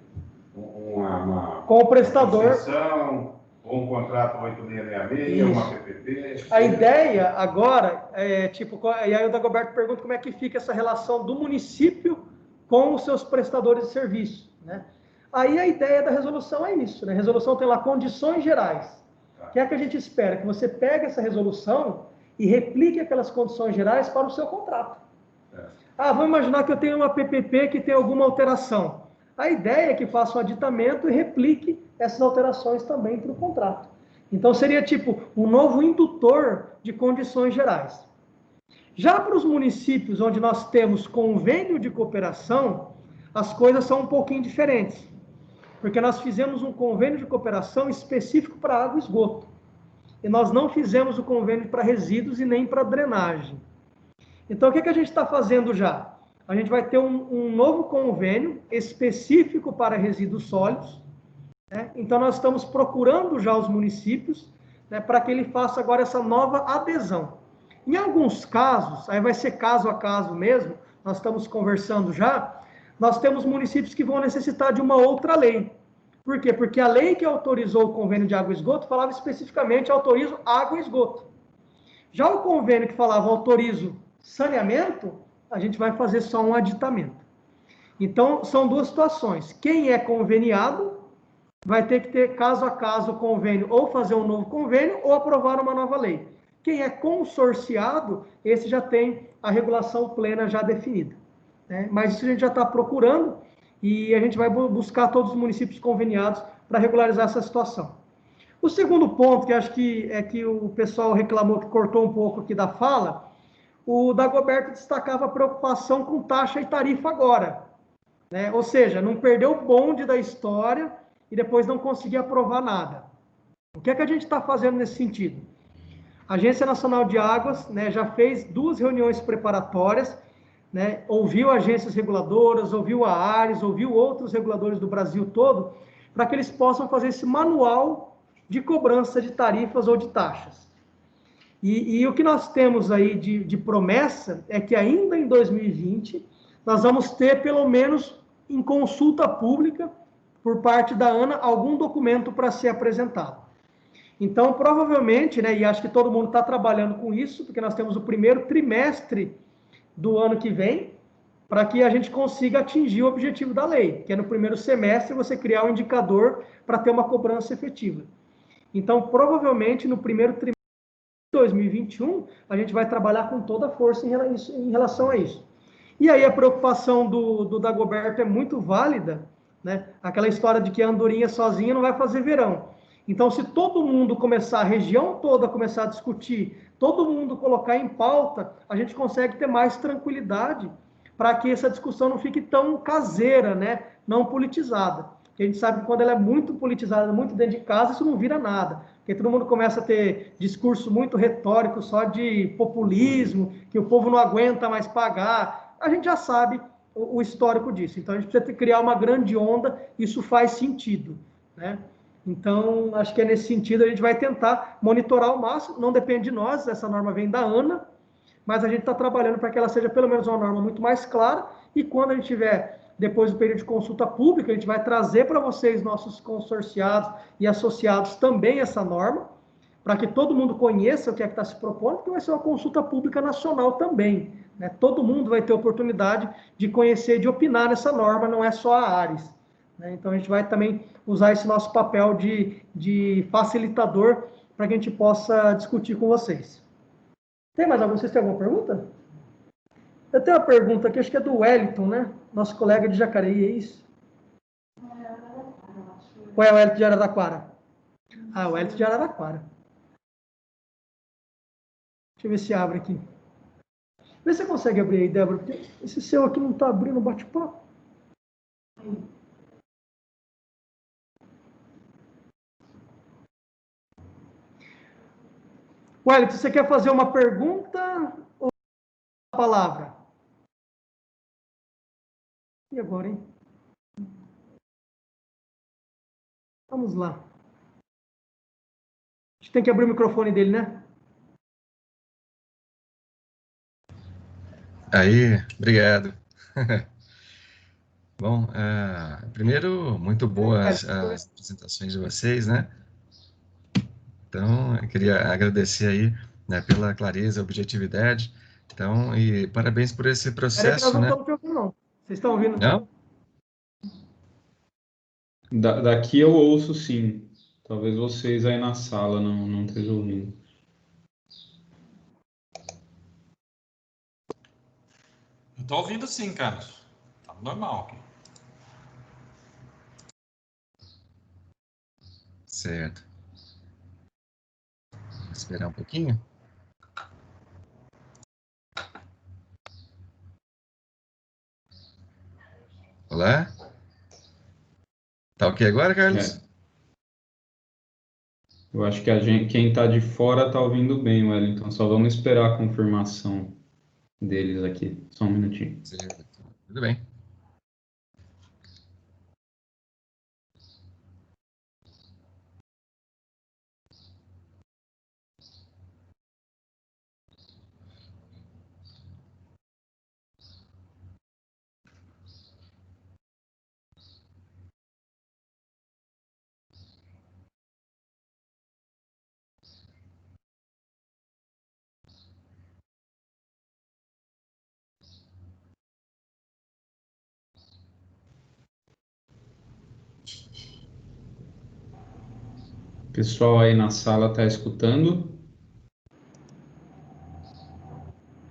Com o prestador. Ou um contrato 8666, isso. Uma PPP. A ideia agora é e aí o Dagoberto pergunta como é que fica essa relação do município com os seus prestadores de serviço, né? Aí a ideia da resolução é isso, né? A resolução tem lá condições gerais. O que é que a gente espera? Que você pegue essa resolução e replique aquelas condições gerais para o seu contrato. Vamos imaginar que eu tenho uma PPP que tem alguma alteração. A ideia é que faça um aditamento e replique essas alterações também para o contrato. Então, seria tipo um novo indutor de condições gerais. Já para os municípios onde nós temos convênio de cooperação, as coisas são um pouquinho diferentes, porque nós fizemos um convênio de cooperação específico para água e esgoto, e nós não fizemos o convênio para resíduos e nem para drenagem. Então, o que a gente está fazendo já? A gente vai ter um novo convênio específico para resíduos sólidos, né? Então, nós estamos procurando já os municípios, né, para que ele faça agora essa nova adesão. Em alguns casos, aí vai ser caso a caso mesmo, nós estamos conversando já, nós temos municípios que vão necessitar de uma outra lei. Por quê? Porque a lei que autorizou o convênio de água e esgoto falava especificamente autorizo água e esgoto. Já o convênio que falava autorizo saneamento, a gente vai fazer só um aditamento. Então, são duas situações. Quem é conveniado vai ter que ter, caso a caso, o convênio, ou fazer um novo convênio, ou aprovar uma nova lei. Quem é consorciado, esse já tem a regulação plena já definida, né? Mas isso a gente já está procurando, e a gente vai buscar todos os municípios conveniados para regularizar essa situação. O segundo ponto, que acho que é que o pessoal reclamou que cortou um pouco aqui da fala, o Dagoberto destacava a preocupação com taxa e tarifa agora, né? Ou seja, não perder o bonde da história e depois não conseguir aprovar nada. O que é que a gente está fazendo nesse sentido? A Agência Nacional de Águas, né, já fez 2 reuniões preparatórias, né, ouviu agências reguladoras, ouviu a ARES, ouviu outros reguladores do Brasil todo, para que eles possam fazer esse manual de cobrança de tarifas ou de taxas. E o que nós temos aí de promessa é que ainda em 2020, nós vamos ter, pelo menos em consulta pública, por parte da ANA, algum documento para ser apresentado. Então, provavelmente, né, e acho que todo mundo está trabalhando com isso, porque nós temos o primeiro trimestre do ano que vem, para que a gente consiga atingir o objetivo da lei, que é no primeiro semestre você criar um indicador para ter uma cobrança efetiva. Então, provavelmente, no primeiro trimestre de 2021, a gente vai trabalhar com toda a força em relação a isso. E aí a preocupação do Dagoberto é muito válida, né? Aquela história de que a andorinha sozinha não vai fazer verão. Então, se todo mundo começar, a região toda começar a discutir, todo mundo colocar em pauta, a gente consegue ter mais tranquilidade para que essa discussão não fique tão caseira, né? Não politizada. Porque a gente sabe que quando ela é muito politizada, muito dentro de casa, isso não vira nada. Porque todo mundo começa a ter discurso muito retórico, só de populismo, que o povo não aguenta mais pagar. A gente já sabe o histórico disso. Então, a gente precisa criar uma grande onda, isso faz sentido, né? Então, acho que é nesse sentido a gente vai tentar monitorar ao máximo, não depende de nós, essa norma vem da ANA, mas a gente está trabalhando para que ela seja pelo menos uma norma muito mais clara, e quando a gente tiver, depois do período de consulta pública, a gente vai trazer para vocês, nossos consorciados e associados, também essa norma, para que todo mundo conheça o que é que está se propondo, porque vai ser uma consulta pública nacional também, né? Todo mundo vai ter oportunidade de conhecer, de opinar nessa norma, não é só a ARES, né? Então, a gente vai também usar esse nosso papel de facilitador para que a gente possa discutir com vocês. Tem mais algum? Vocês têm alguma pergunta? Eu tenho uma pergunta aqui, acho que é do Wellington, né? Nosso colega de Jacareí, é isso? Qual é o Wellington de Araraquara? Ah, o Wellington de Araraquara. Deixa eu ver se abre aqui. Vê se você consegue abrir aí, Débora, porque esse seu aqui não está abrindo o bate-papo. Wellington, você quer fazer uma pergunta ou uma palavra? E agora, hein? Vamos lá. A gente tem que abrir o microfone dele, né? Aí, obrigado. Bom, primeiro, muito boas as apresentações de vocês, né? Então, eu queria agradecer aí, né, pela clareza, objetividade. Então, e parabéns por esse processo, Peraí que nós não né? estamos te ouvindo, não. Vocês estão ouvindo? Não? Daqui eu ouço sim. Talvez vocês aí na sala não estejam ouvindo. Eu estou ouvindo sim, Carlos. Tá normal aqui. Certo. Vou esperar um pouquinho. Olá? Tá ok agora, Carlos? Eu acho que quem está de fora está ouvindo bem, Wellington. Só vamos esperar a confirmação deles aqui. Só um minutinho. Tudo bem. O pessoal aí na sala está escutando?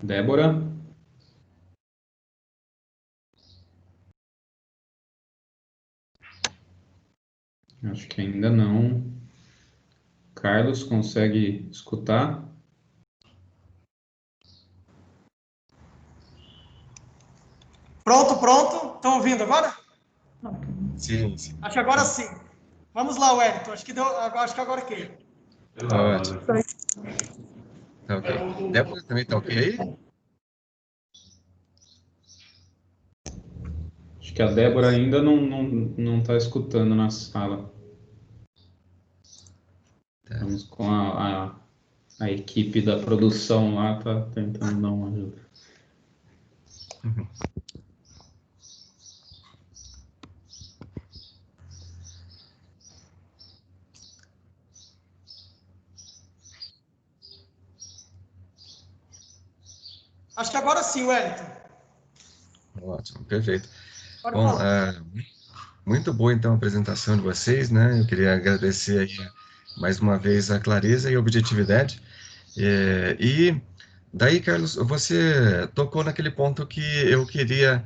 Débora? Acho que ainda não. Carlos, consegue escutar? Pronto, pronto. Estão ouvindo agora? Sim, sim. Acho que agora sim. Vamos lá, Wellington. Acho que agora ok. Ótimo. Tá ok. Débora também tá ok aí? Acho que a Débora ainda não está escutando na sala. Tá. Vamos com a equipe da produção lá, tá tentando dar uma ajuda. Acho que agora sim, Wellington. Ótimo, perfeito. Pode Bom, falar. muito boa então a apresentação de vocês, né? Eu queria agradecer aí mais uma vez a clareza e a objetividade. E daí, Carlos, você tocou naquele ponto que eu queria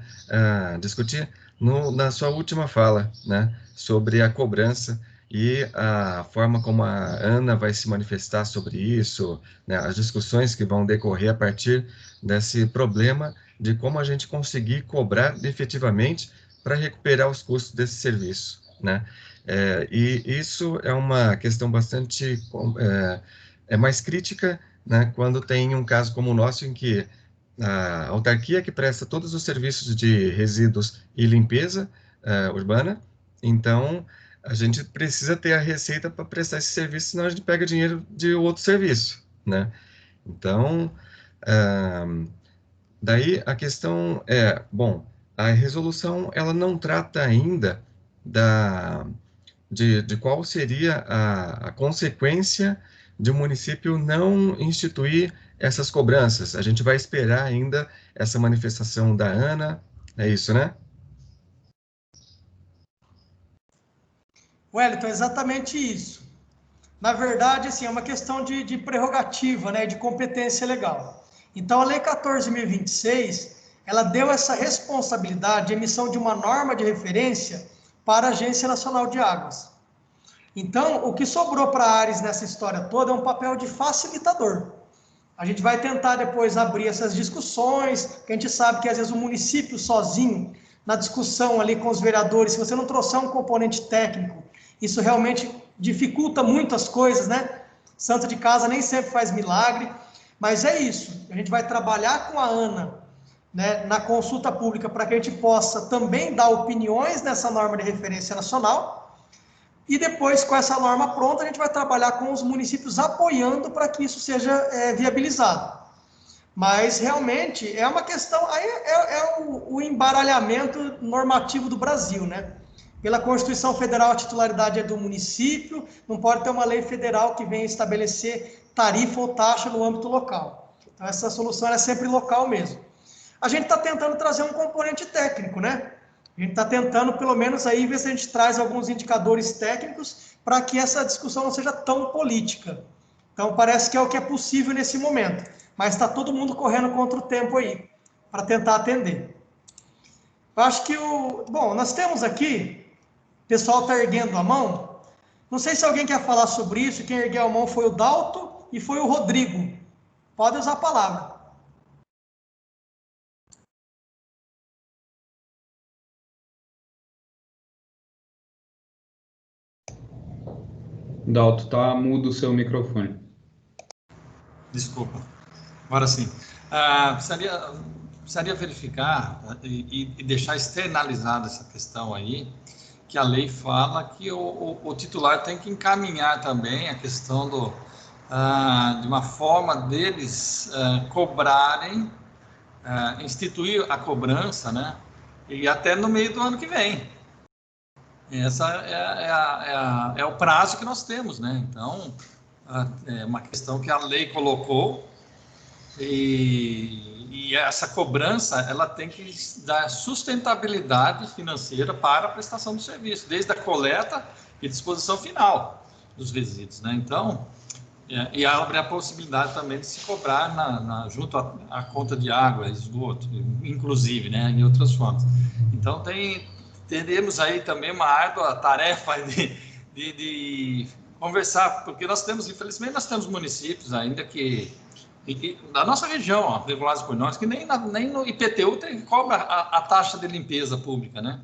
discutir na sua última fala, né? Sobre a cobrança e a forma como a Ana vai se manifestar sobre isso, né? As discussões que vão decorrer a partir desse problema de como a gente conseguir cobrar efetivamente para recuperar os custos desse serviço, né? E isso é uma questão bastante mais crítica, né, quando tem um caso como o nosso em que a autarquia que presta todos os serviços de resíduos e limpeza urbana, então a gente precisa ter a receita para prestar esse serviço, senão a gente pega dinheiro de outro serviço, né? Então, daí a questão é, bom, a resolução ela não trata ainda de qual seria a consequência de o município não instituir essas cobranças. A gente vai esperar ainda essa manifestação da Ana, é isso, né? Wellington, exatamente isso. Na verdade, assim, é uma questão de prerrogativa, né, de competência legal. Então, a Lei 14.026, ela deu essa responsabilidade de emissão de uma norma de referência para a Agência Nacional de Águas. Então, o que sobrou para a Ares nessa história toda é um papel de facilitador. A gente vai tentar depois abrir essas discussões, que a gente sabe que às vezes o município sozinho, na discussão ali com os vereadores, se você não trouxer um componente técnico, isso realmente dificulta muito as coisas, né? Santo de casa nem sempre faz milagre, mas é isso. A gente vai trabalhar com a Ana, né, na consulta pública para que a gente possa também dar opiniões nessa norma de referência nacional. E depois, com essa norma pronta, a gente vai trabalhar com os municípios apoiando para que isso seja viabilizado. Mas, realmente, é uma questão... Aí é o embaralhamento normativo do Brasil, né? Pela Constituição Federal, a titularidade é do município, não pode ter uma lei federal que venha estabelecer tarifa ou taxa no âmbito local. Então, essa solução é sempre local mesmo. A gente está tentando trazer um componente técnico, né? A gente está tentando, pelo menos, aí ver se a gente traz alguns indicadores técnicos para que essa discussão não seja tão política. Então, parece que é o que é possível nesse momento. Mas está todo mundo correndo contra o tempo aí, para tentar atender. Eu acho que Bom, nós temos aqui, o pessoal está erguendo a mão. Não sei se alguém quer falar sobre isso. Quem ergueu a mão foi o Dalto e foi o Rodrigo. Pode usar a palavra. Dalto, tá mudo o seu microfone. Desculpa. Agora sim. Precisaria verificar e deixar externalizada essa questão aí, que a lei fala que o titular tem que encaminhar também a questão de uma forma deles cobrarem, instituir a cobrança, né? E até no meio do ano que vem. Essa é o prazo que nós temos, né? Então, é uma questão que a lei colocou e essa cobrança, ela tem que dar sustentabilidade financeira para a prestação do serviço, desde a coleta e disposição final dos resíduos, né? Então, e abre a possibilidade também de se cobrar junto à conta de água, esgoto, inclusive, né? Em outras fontes. Então, teremos aí também uma árdua tarefa de conversar, porque infelizmente, nós temos municípios ainda que da nossa região, regulados por nós, que nem no IPTU cobra a taxa de limpeza pública, né?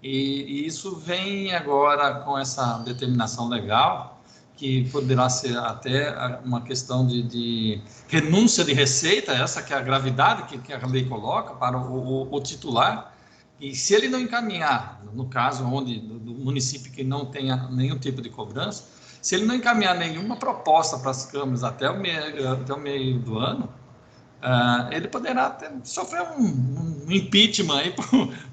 E isso vem agora com essa determinação legal, que poderá ser até uma questão de renúncia de receita, essa que é a gravidade que a lei coloca para o titular. E se ele não encaminhar, no caso do município que não tenha nenhum tipo de cobrança, se ele não encaminhar nenhuma proposta para as câmaras até o meio do ano, ele poderá até sofrer um impeachment aí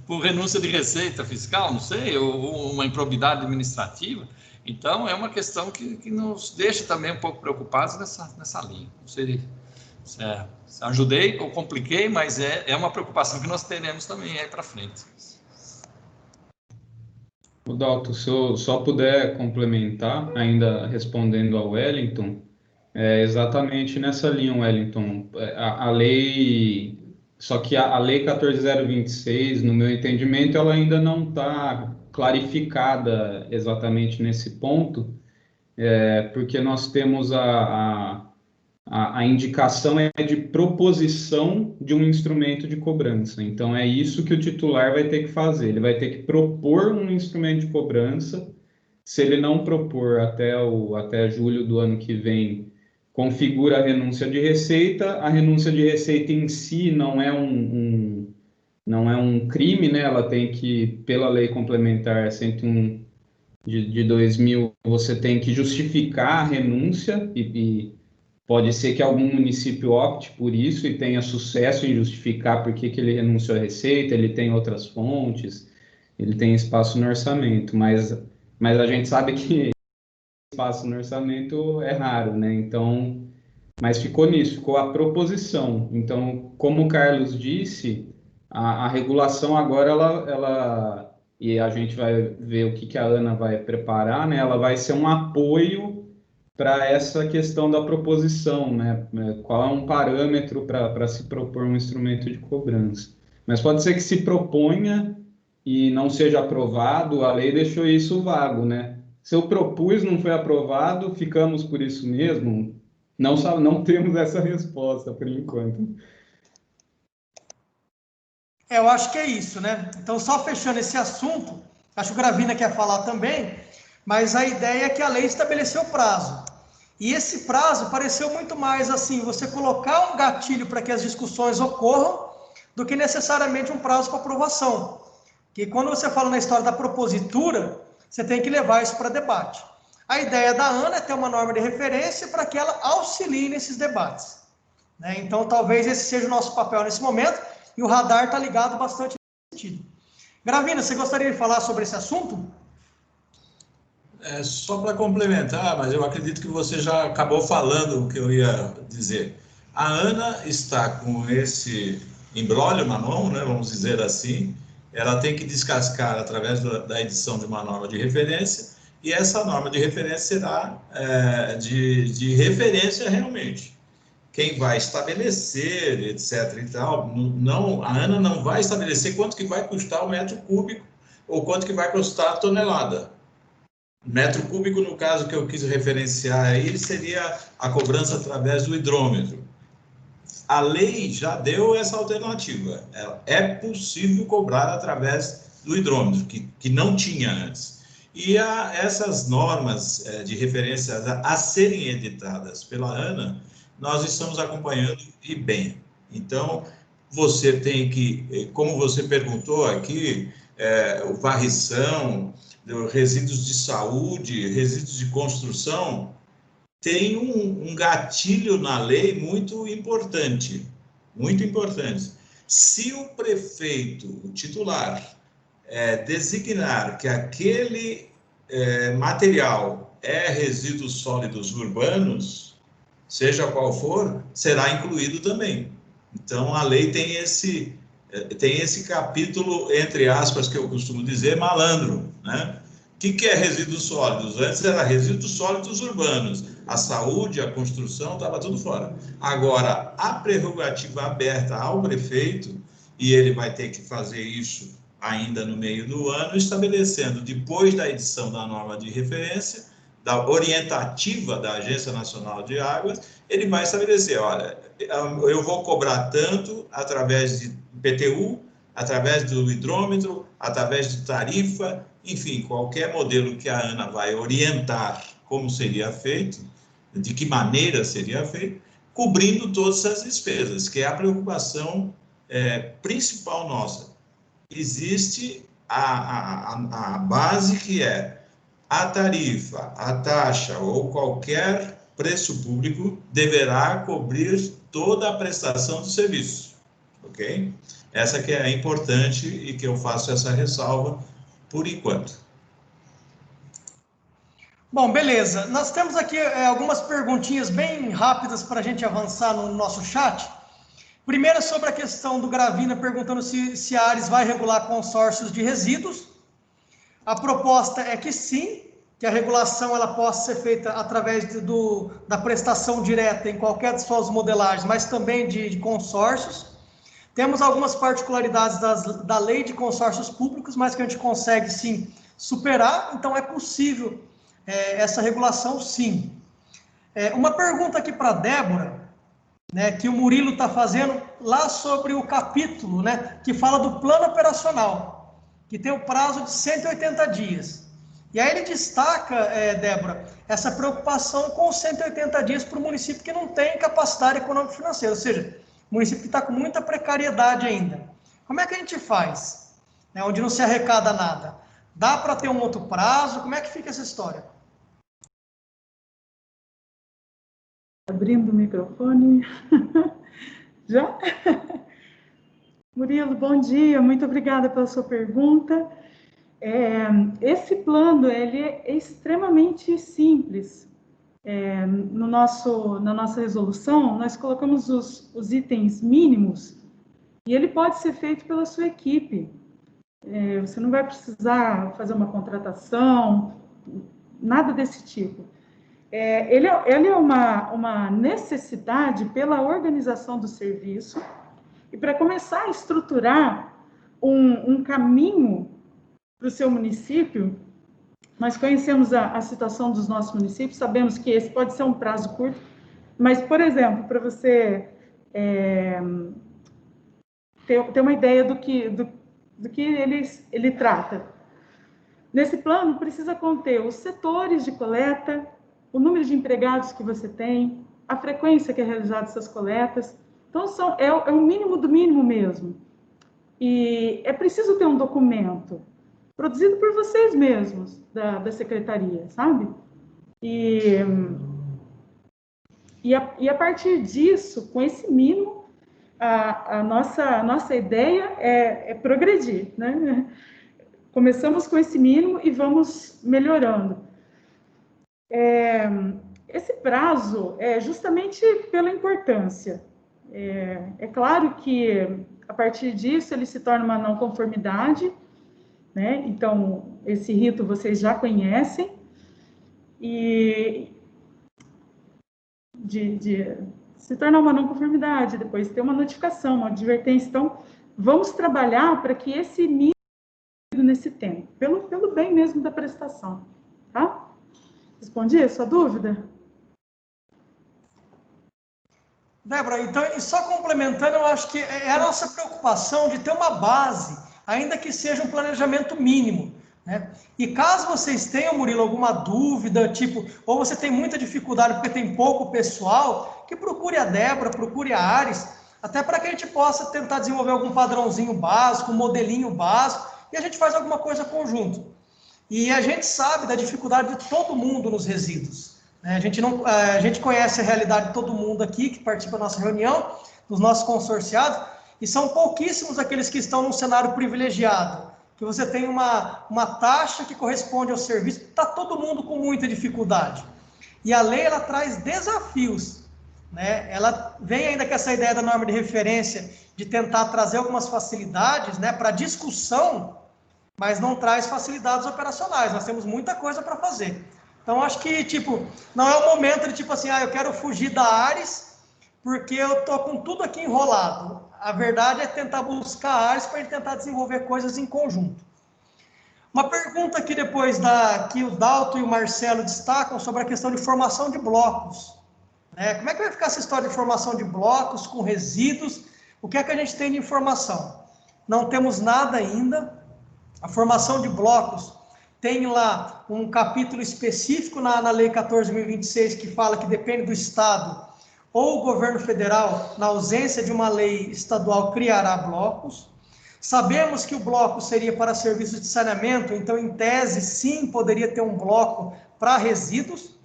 por renúncia de receita fiscal, não sei, ou uma improbidade administrativa. Então, é uma questão que nos deixa também um pouco preocupados nessa linha. Não sei se ajudei ou compliquei, mas é uma preocupação que nós teremos também aí para frente. O Dalto, se eu só puder complementar, ainda respondendo ao Wellington, exatamente nessa linha, Wellington, a lei, só que a lei 14.026, no meu entendimento, ela ainda não está clarificada exatamente nesse ponto, porque nós temos a indicação de proposição de um instrumento de cobrança. Então, é isso que o titular vai ter que fazer. Ele vai ter que propor um instrumento de cobrança. Se ele não propor até julho do ano que vem, configura a renúncia de receita. A renúncia de receita em si não é um crime, né? Ela tem que, pela lei complementar 101 de 2000, você tem que justificar a renúncia e pode ser que algum município opte por isso e tenha sucesso em justificar por que ele renunciou à receita, ele tem outras fontes, ele tem espaço no orçamento, mas a gente sabe que espaço no orçamento é raro, né? Então, mas ficou a proposição. Então, como o Carlos disse, a regulação agora, ela e a gente vai ver o que a Ana vai preparar, né? Ela vai ser um apoio para essa questão da proposição, né? Qual é um parâmetro para se propor um instrumento de cobrança. Mas pode ser que se proponha e não seja aprovado, a lei deixou isso vago, né? Se eu propus, não foi aprovado, ficamos por isso mesmo? Não temos essa resposta por enquanto. Eu acho que é isso, né? Então, só fechando esse assunto, acho que o Gravina quer falar também, mas a ideia é que a lei estabeleceu prazo. E esse prazo pareceu muito mais assim, você colocar um gatilho para que as discussões ocorram, do que necessariamente um prazo para aprovação. Que quando você fala na história da propositura, você tem que levar isso para debate. A ideia da Ana é ter uma norma de referência para que ela auxilie nesses debates, né? Então, talvez esse seja o nosso papel nesse momento, e o radar está ligado bastante nesse sentido. Gravina, você gostaria de falar sobre esse assunto? Só para complementar, mas eu acredito que você já acabou falando o que eu ia dizer. A Ana está com esse imbróglio na mão, né, vamos dizer assim. Ela tem que descascar através da edição de uma norma de referência, e essa norma de referência será de referência realmente. Quem vai estabelecer, etc. e tal, a Ana não vai estabelecer quanto que vai custar o metro cúbico ou quanto que vai custar a tonelada. Metro cúbico, no caso que eu quis referenciar aí, seria a cobrança através do hidrômetro. A lei já deu essa alternativa. É possível cobrar através do hidrômetro, que não tinha antes. E essas normas de referência a serem editadas pela ANA, nós estamos acompanhando e bem. Então, você tem que, como você perguntou aqui, varrição, resíduos de saúde, resíduos de construção, tem um gatilho na lei muito importante, muito importante. Se o prefeito, o titular, designar que aquele material é resíduos sólidos urbanos, seja qual for, será incluído também. Então, a lei tem esse capítulo, entre aspas, que eu costumo dizer, malandro, né? O que é resíduos sólidos? Antes era resíduos sólidos urbanos. A saúde, a construção, estava tudo fora. Agora, a prerrogativa aberta ao prefeito, e ele vai ter que fazer isso ainda no meio do ano, estabelecendo, depois da edição da norma de referência, da orientativa da Agência Nacional de Águas, ele vai estabelecer, olha, eu vou cobrar tanto através de PTU, através do hidrômetro, através de tarifa, enfim, qualquer modelo que a ANA vai orientar como seria feito, de que maneira seria feito, cobrindo todas as despesas, que é a preocupação principal nossa. Existe a base que é a tarifa, a taxa ou qualquer preço público deverá cobrir toda a prestação do serviço, ok? Essa que é importante e que eu faço essa ressalva por enquanto. Bom, beleza. Nós temos aqui algumas perguntinhas bem rápidas para a gente avançar no nosso chat. Primeiro, sobre a questão do Gravina, perguntando se a Ares vai regular consórcios de resíduos. A proposta é que sim, que a regulação ela possa ser feita através da prestação direta em qualquer de suas modelagens, mas também de consórcios. Temos algumas particularidades da lei de consórcios públicos, mas que a gente consegue, sim, superar. Então, é possível essa regulação, sim. Uma pergunta aqui para a Débora, né, que o Murilo está fazendo lá sobre o capítulo, né, que fala do plano operacional, que tem o prazo de 180 dias. E aí ele destaca, Débora, essa preocupação com os 180 dias para o município que não tem capacidade econômico-financeira, ou seja, município que está com muita precariedade ainda. Como é que a gente faz? Onde não se arrecada nada. Dá para ter um outro prazo? Como é que fica essa história? Abrindo o microfone. Já? Murilo, bom dia. Muito obrigada pela sua pergunta. Esse plano ele é extremamente simples. Na nossa resolução, nós colocamos os itens mínimos e ele pode ser feito pela sua equipe. Você não vai precisar fazer uma contratação, nada desse tipo. Ele é uma necessidade pela organização do serviço e para começar a estruturar um caminho para o seu município. Nós conhecemos a situação dos nossos municípios, sabemos que esse pode ser um prazo curto, mas, por exemplo, para você ter uma ideia do que ele trata. Nesse plano, precisa conter os setores de coleta, o número de empregados que você tem, a frequência que é realizada essas coletas. Então, é o mínimo do mínimo mesmo. E é preciso ter um documento produzido por vocês mesmos, da secretaria, sabe? E a partir disso, com esse mínimo, a nossa ideia é progredir, né? Começamos com esse mínimo e vamos melhorando. Esse prazo é justamente pela importância. É claro que, a partir disso, ele se torna uma não conformidade, né? Então, esse rito vocês já conhecem, e se tornar uma não conformidade, depois ter uma notificação, uma advertência. Então, vamos trabalhar para que esse mínimo nesse tempo, pelo bem mesmo da prestação, tá? Respondi a sua dúvida? Débora, então, e só complementando, eu acho que é a nossa preocupação de ter uma base, ainda que seja um planejamento mínimo, né? E caso vocês tenham, Murilo, alguma dúvida, tipo, ou você tem muita dificuldade porque tem pouco pessoal, que procure a Débora, procure a Ares, até para que a gente possa tentar desenvolver algum padrãozinho básico, um modelinho básico, e a gente faz alguma coisa conjunto. E a gente sabe da dificuldade de todo mundo nos resíduos, né? A gente conhece a realidade de todo mundo aqui que participa da nossa reunião, dos nossos consorciados, e são pouquíssimos aqueles que estão num cenário privilegiado, que você tem uma taxa que corresponde ao serviço, está todo mundo com muita dificuldade. E a lei, ela traz desafios, né? Ela vem ainda com essa ideia da norma de referência, de tentar trazer algumas facilidades, né, para discussão, mas não traz facilidades operacionais. Nós temos muita coisa para fazer. Então, acho que, tipo, não é o momento de, tipo assim, eu quero fugir da Ares, porque eu estou com tudo aqui enrolado. A verdade é tentar buscar Ares para a gente tentar desenvolver coisas em conjunto. Uma pergunta aqui depois que o Dalton e o Marcelo destacam sobre a questão de formação de blocos, né? Como é que vai ficar essa história de formação de blocos com resíduos? O que é que a gente tem de informação? Não temos nada ainda. A formação de blocos tem lá um capítulo específico na Lei 14.026 que fala que depende do Estado ou o governo federal, na ausência de uma lei estadual, criará blocos. Sabemos que o bloco seria para serviços de saneamento, então, em tese, sim, poderia ter um bloco para resíduos.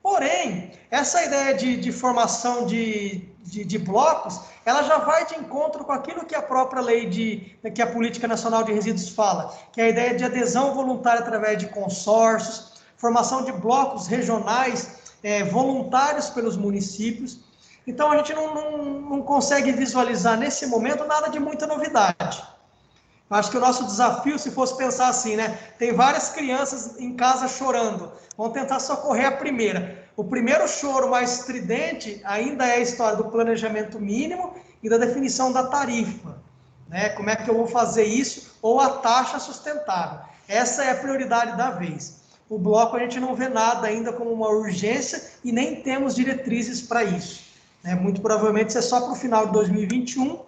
Porém, essa ideia de formação de blocos, ela já vai de encontro com aquilo que a própria lei que a Política Nacional de Resíduos fala, que é a ideia de adesão voluntária através de consórcios, formação de blocos regionais voluntários pelos municípios. Então, a gente não consegue visualizar nesse momento nada de muita novidade. Eu acho que o nosso desafio, se fosse pensar assim, né? Tem várias crianças em casa chorando, vamos tentar socorrer a primeira. O primeiro choro mais estridente ainda é a história do planejamento mínimo e da definição da tarifa, né? Como é que eu vou fazer isso? Ou a taxa sustentável. Essa é a prioridade da vez. O bloco a gente não vê nada ainda como uma urgência e nem temos diretrizes para isso. Muito provavelmente isso é só para o final de 2021,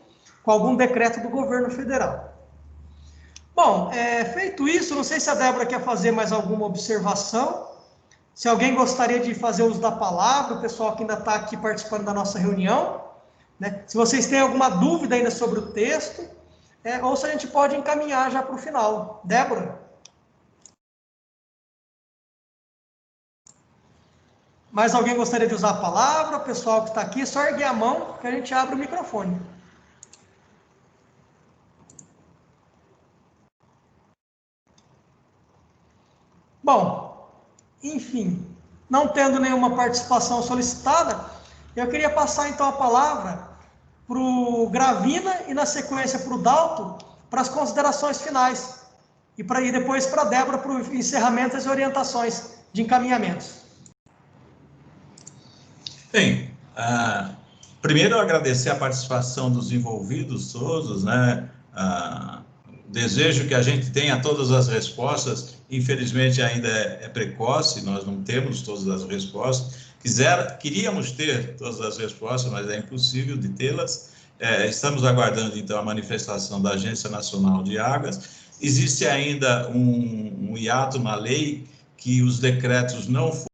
com algum decreto do governo federal. Bom, feito isso, não sei se a Débora quer fazer mais alguma observação, se alguém gostaria de fazer uso da palavra, o pessoal que ainda está aqui participando da nossa reunião, né? Se vocês têm alguma dúvida ainda sobre o texto, ou se a gente pode encaminhar já para o final. Débora? Mais alguém gostaria de usar a palavra? O pessoal que está aqui, é só erguer a mão que a gente abre o microfone. Bom, enfim, não tendo nenhuma participação solicitada, eu queria passar então a palavra para o Gravina e na sequência para o Dalton, para as considerações finais. E depois para a Débora, para o encerramento e as orientações de encaminhamentos. Bem, primeiro agradecer a participação dos envolvidos todos, né? Desejo que a gente tenha todas as respostas, infelizmente ainda é precoce, nós não temos todas as respostas, queríamos ter todas as respostas, mas é impossível de tê-las. Estamos aguardando então a manifestação da Agência Nacional de Águas. Existe ainda um hiato na lei que os decretos não foram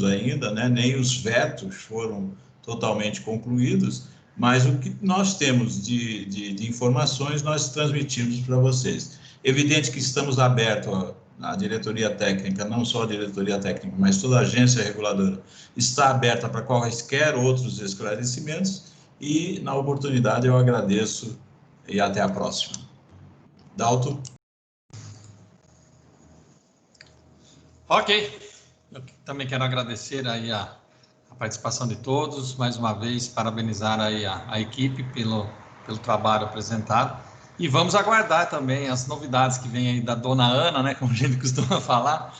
ainda, né? Nem os vetos foram totalmente concluídos, mas o que nós temos de informações nós transmitimos para vocês. Evidente que estamos abertos à diretoria técnica, não só a diretoria técnica, mas toda a agência reguladora está aberta para quaisquer outros esclarecimentos e, na oportunidade, eu agradeço e até a próxima. Dalton? Ok. Eu também quero agradecer aí a participação de todos, mais uma vez parabenizar aí a equipe pelo trabalho apresentado e vamos aguardar também as novidades que vem aí da dona Ana, né, como a gente costuma falar,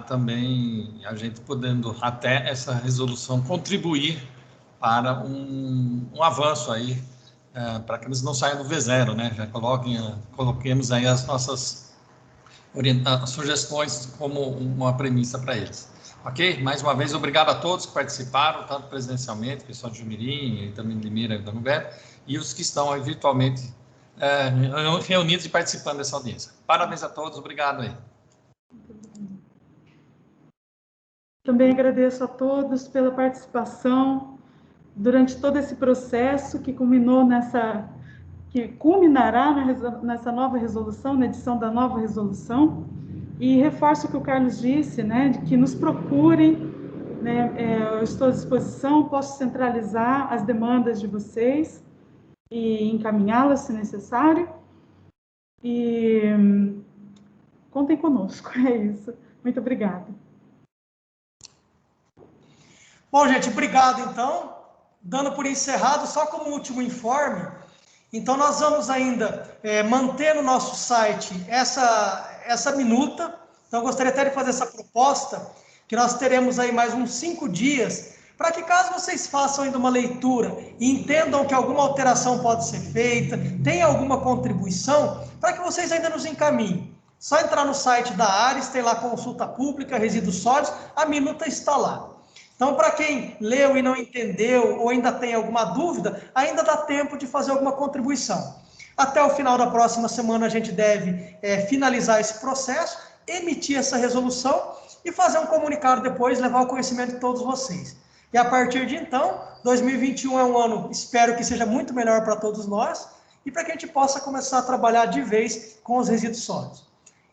também a gente podendo até essa resolução contribuir para um avanço aí, para que eles não saiam do V0, né, já coloquemos aí as nossas sugestões como uma premissa para eles. Ok? Mais uma vez, obrigado a todos que participaram, tanto presencialmente, pessoal de Jumirim, e também de Limeira e da Nubé, e os que estão aí virtualmente reunidos e participando dessa audiência. Parabéns a todos, obrigado aí. Também agradeço a todos pela participação durante todo esse processo que culminará nessa nova resolução, na edição da nova resolução. E reforço o que o Carlos disse, né, de que nos procurem, né, eu estou à disposição, posso centralizar as demandas de vocês e encaminhá-las se necessário. E contem conosco, é isso. Muito obrigada. Bom, gente, obrigado, então. Dando por encerrado, só como último informe, então nós vamos ainda manter no nosso site essa minuta. Então, eu gostaria até de fazer essa proposta, que nós teremos aí mais uns 5 dias, para que caso vocês façam ainda uma leitura e entendam que alguma alteração pode ser feita, tem alguma contribuição, para que vocês ainda nos encaminhem. Só entrar no site da Ares, tem lá consulta pública, resíduos sólidos, a minuta está lá. Então, para quem leu e não entendeu, ou ainda tem alguma dúvida, ainda dá tempo de fazer alguma contribuição. Até o final da próxima semana, a gente deve finalizar esse processo, emitir essa resolução e fazer um comunicado depois, levar ao conhecimento de todos vocês. E a partir de então, 2021 é um ano, espero que seja muito melhor para todos nós, e para que a gente possa começar a trabalhar de vez com os resíduos sólidos.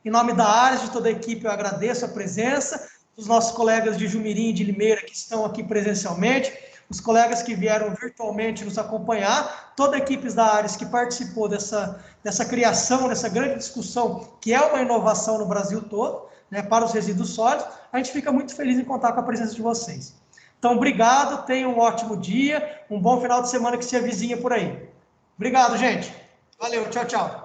Em nome da Ares, de toda a equipe, eu agradeço a presença dos nossos colegas de Jumirim e de Limeira que estão aqui presencialmente, os colegas que vieram virtualmente nos acompanhar, toda a equipe da Ares que participou dessa criação, dessa grande discussão, que é uma inovação no Brasil todo, né, para os resíduos sólidos, a gente fica muito feliz em contar com a presença de vocês. Então, obrigado, tenham um ótimo dia, um bom final de semana que se avizinha por aí. Obrigado, gente. Valeu, tchau, tchau.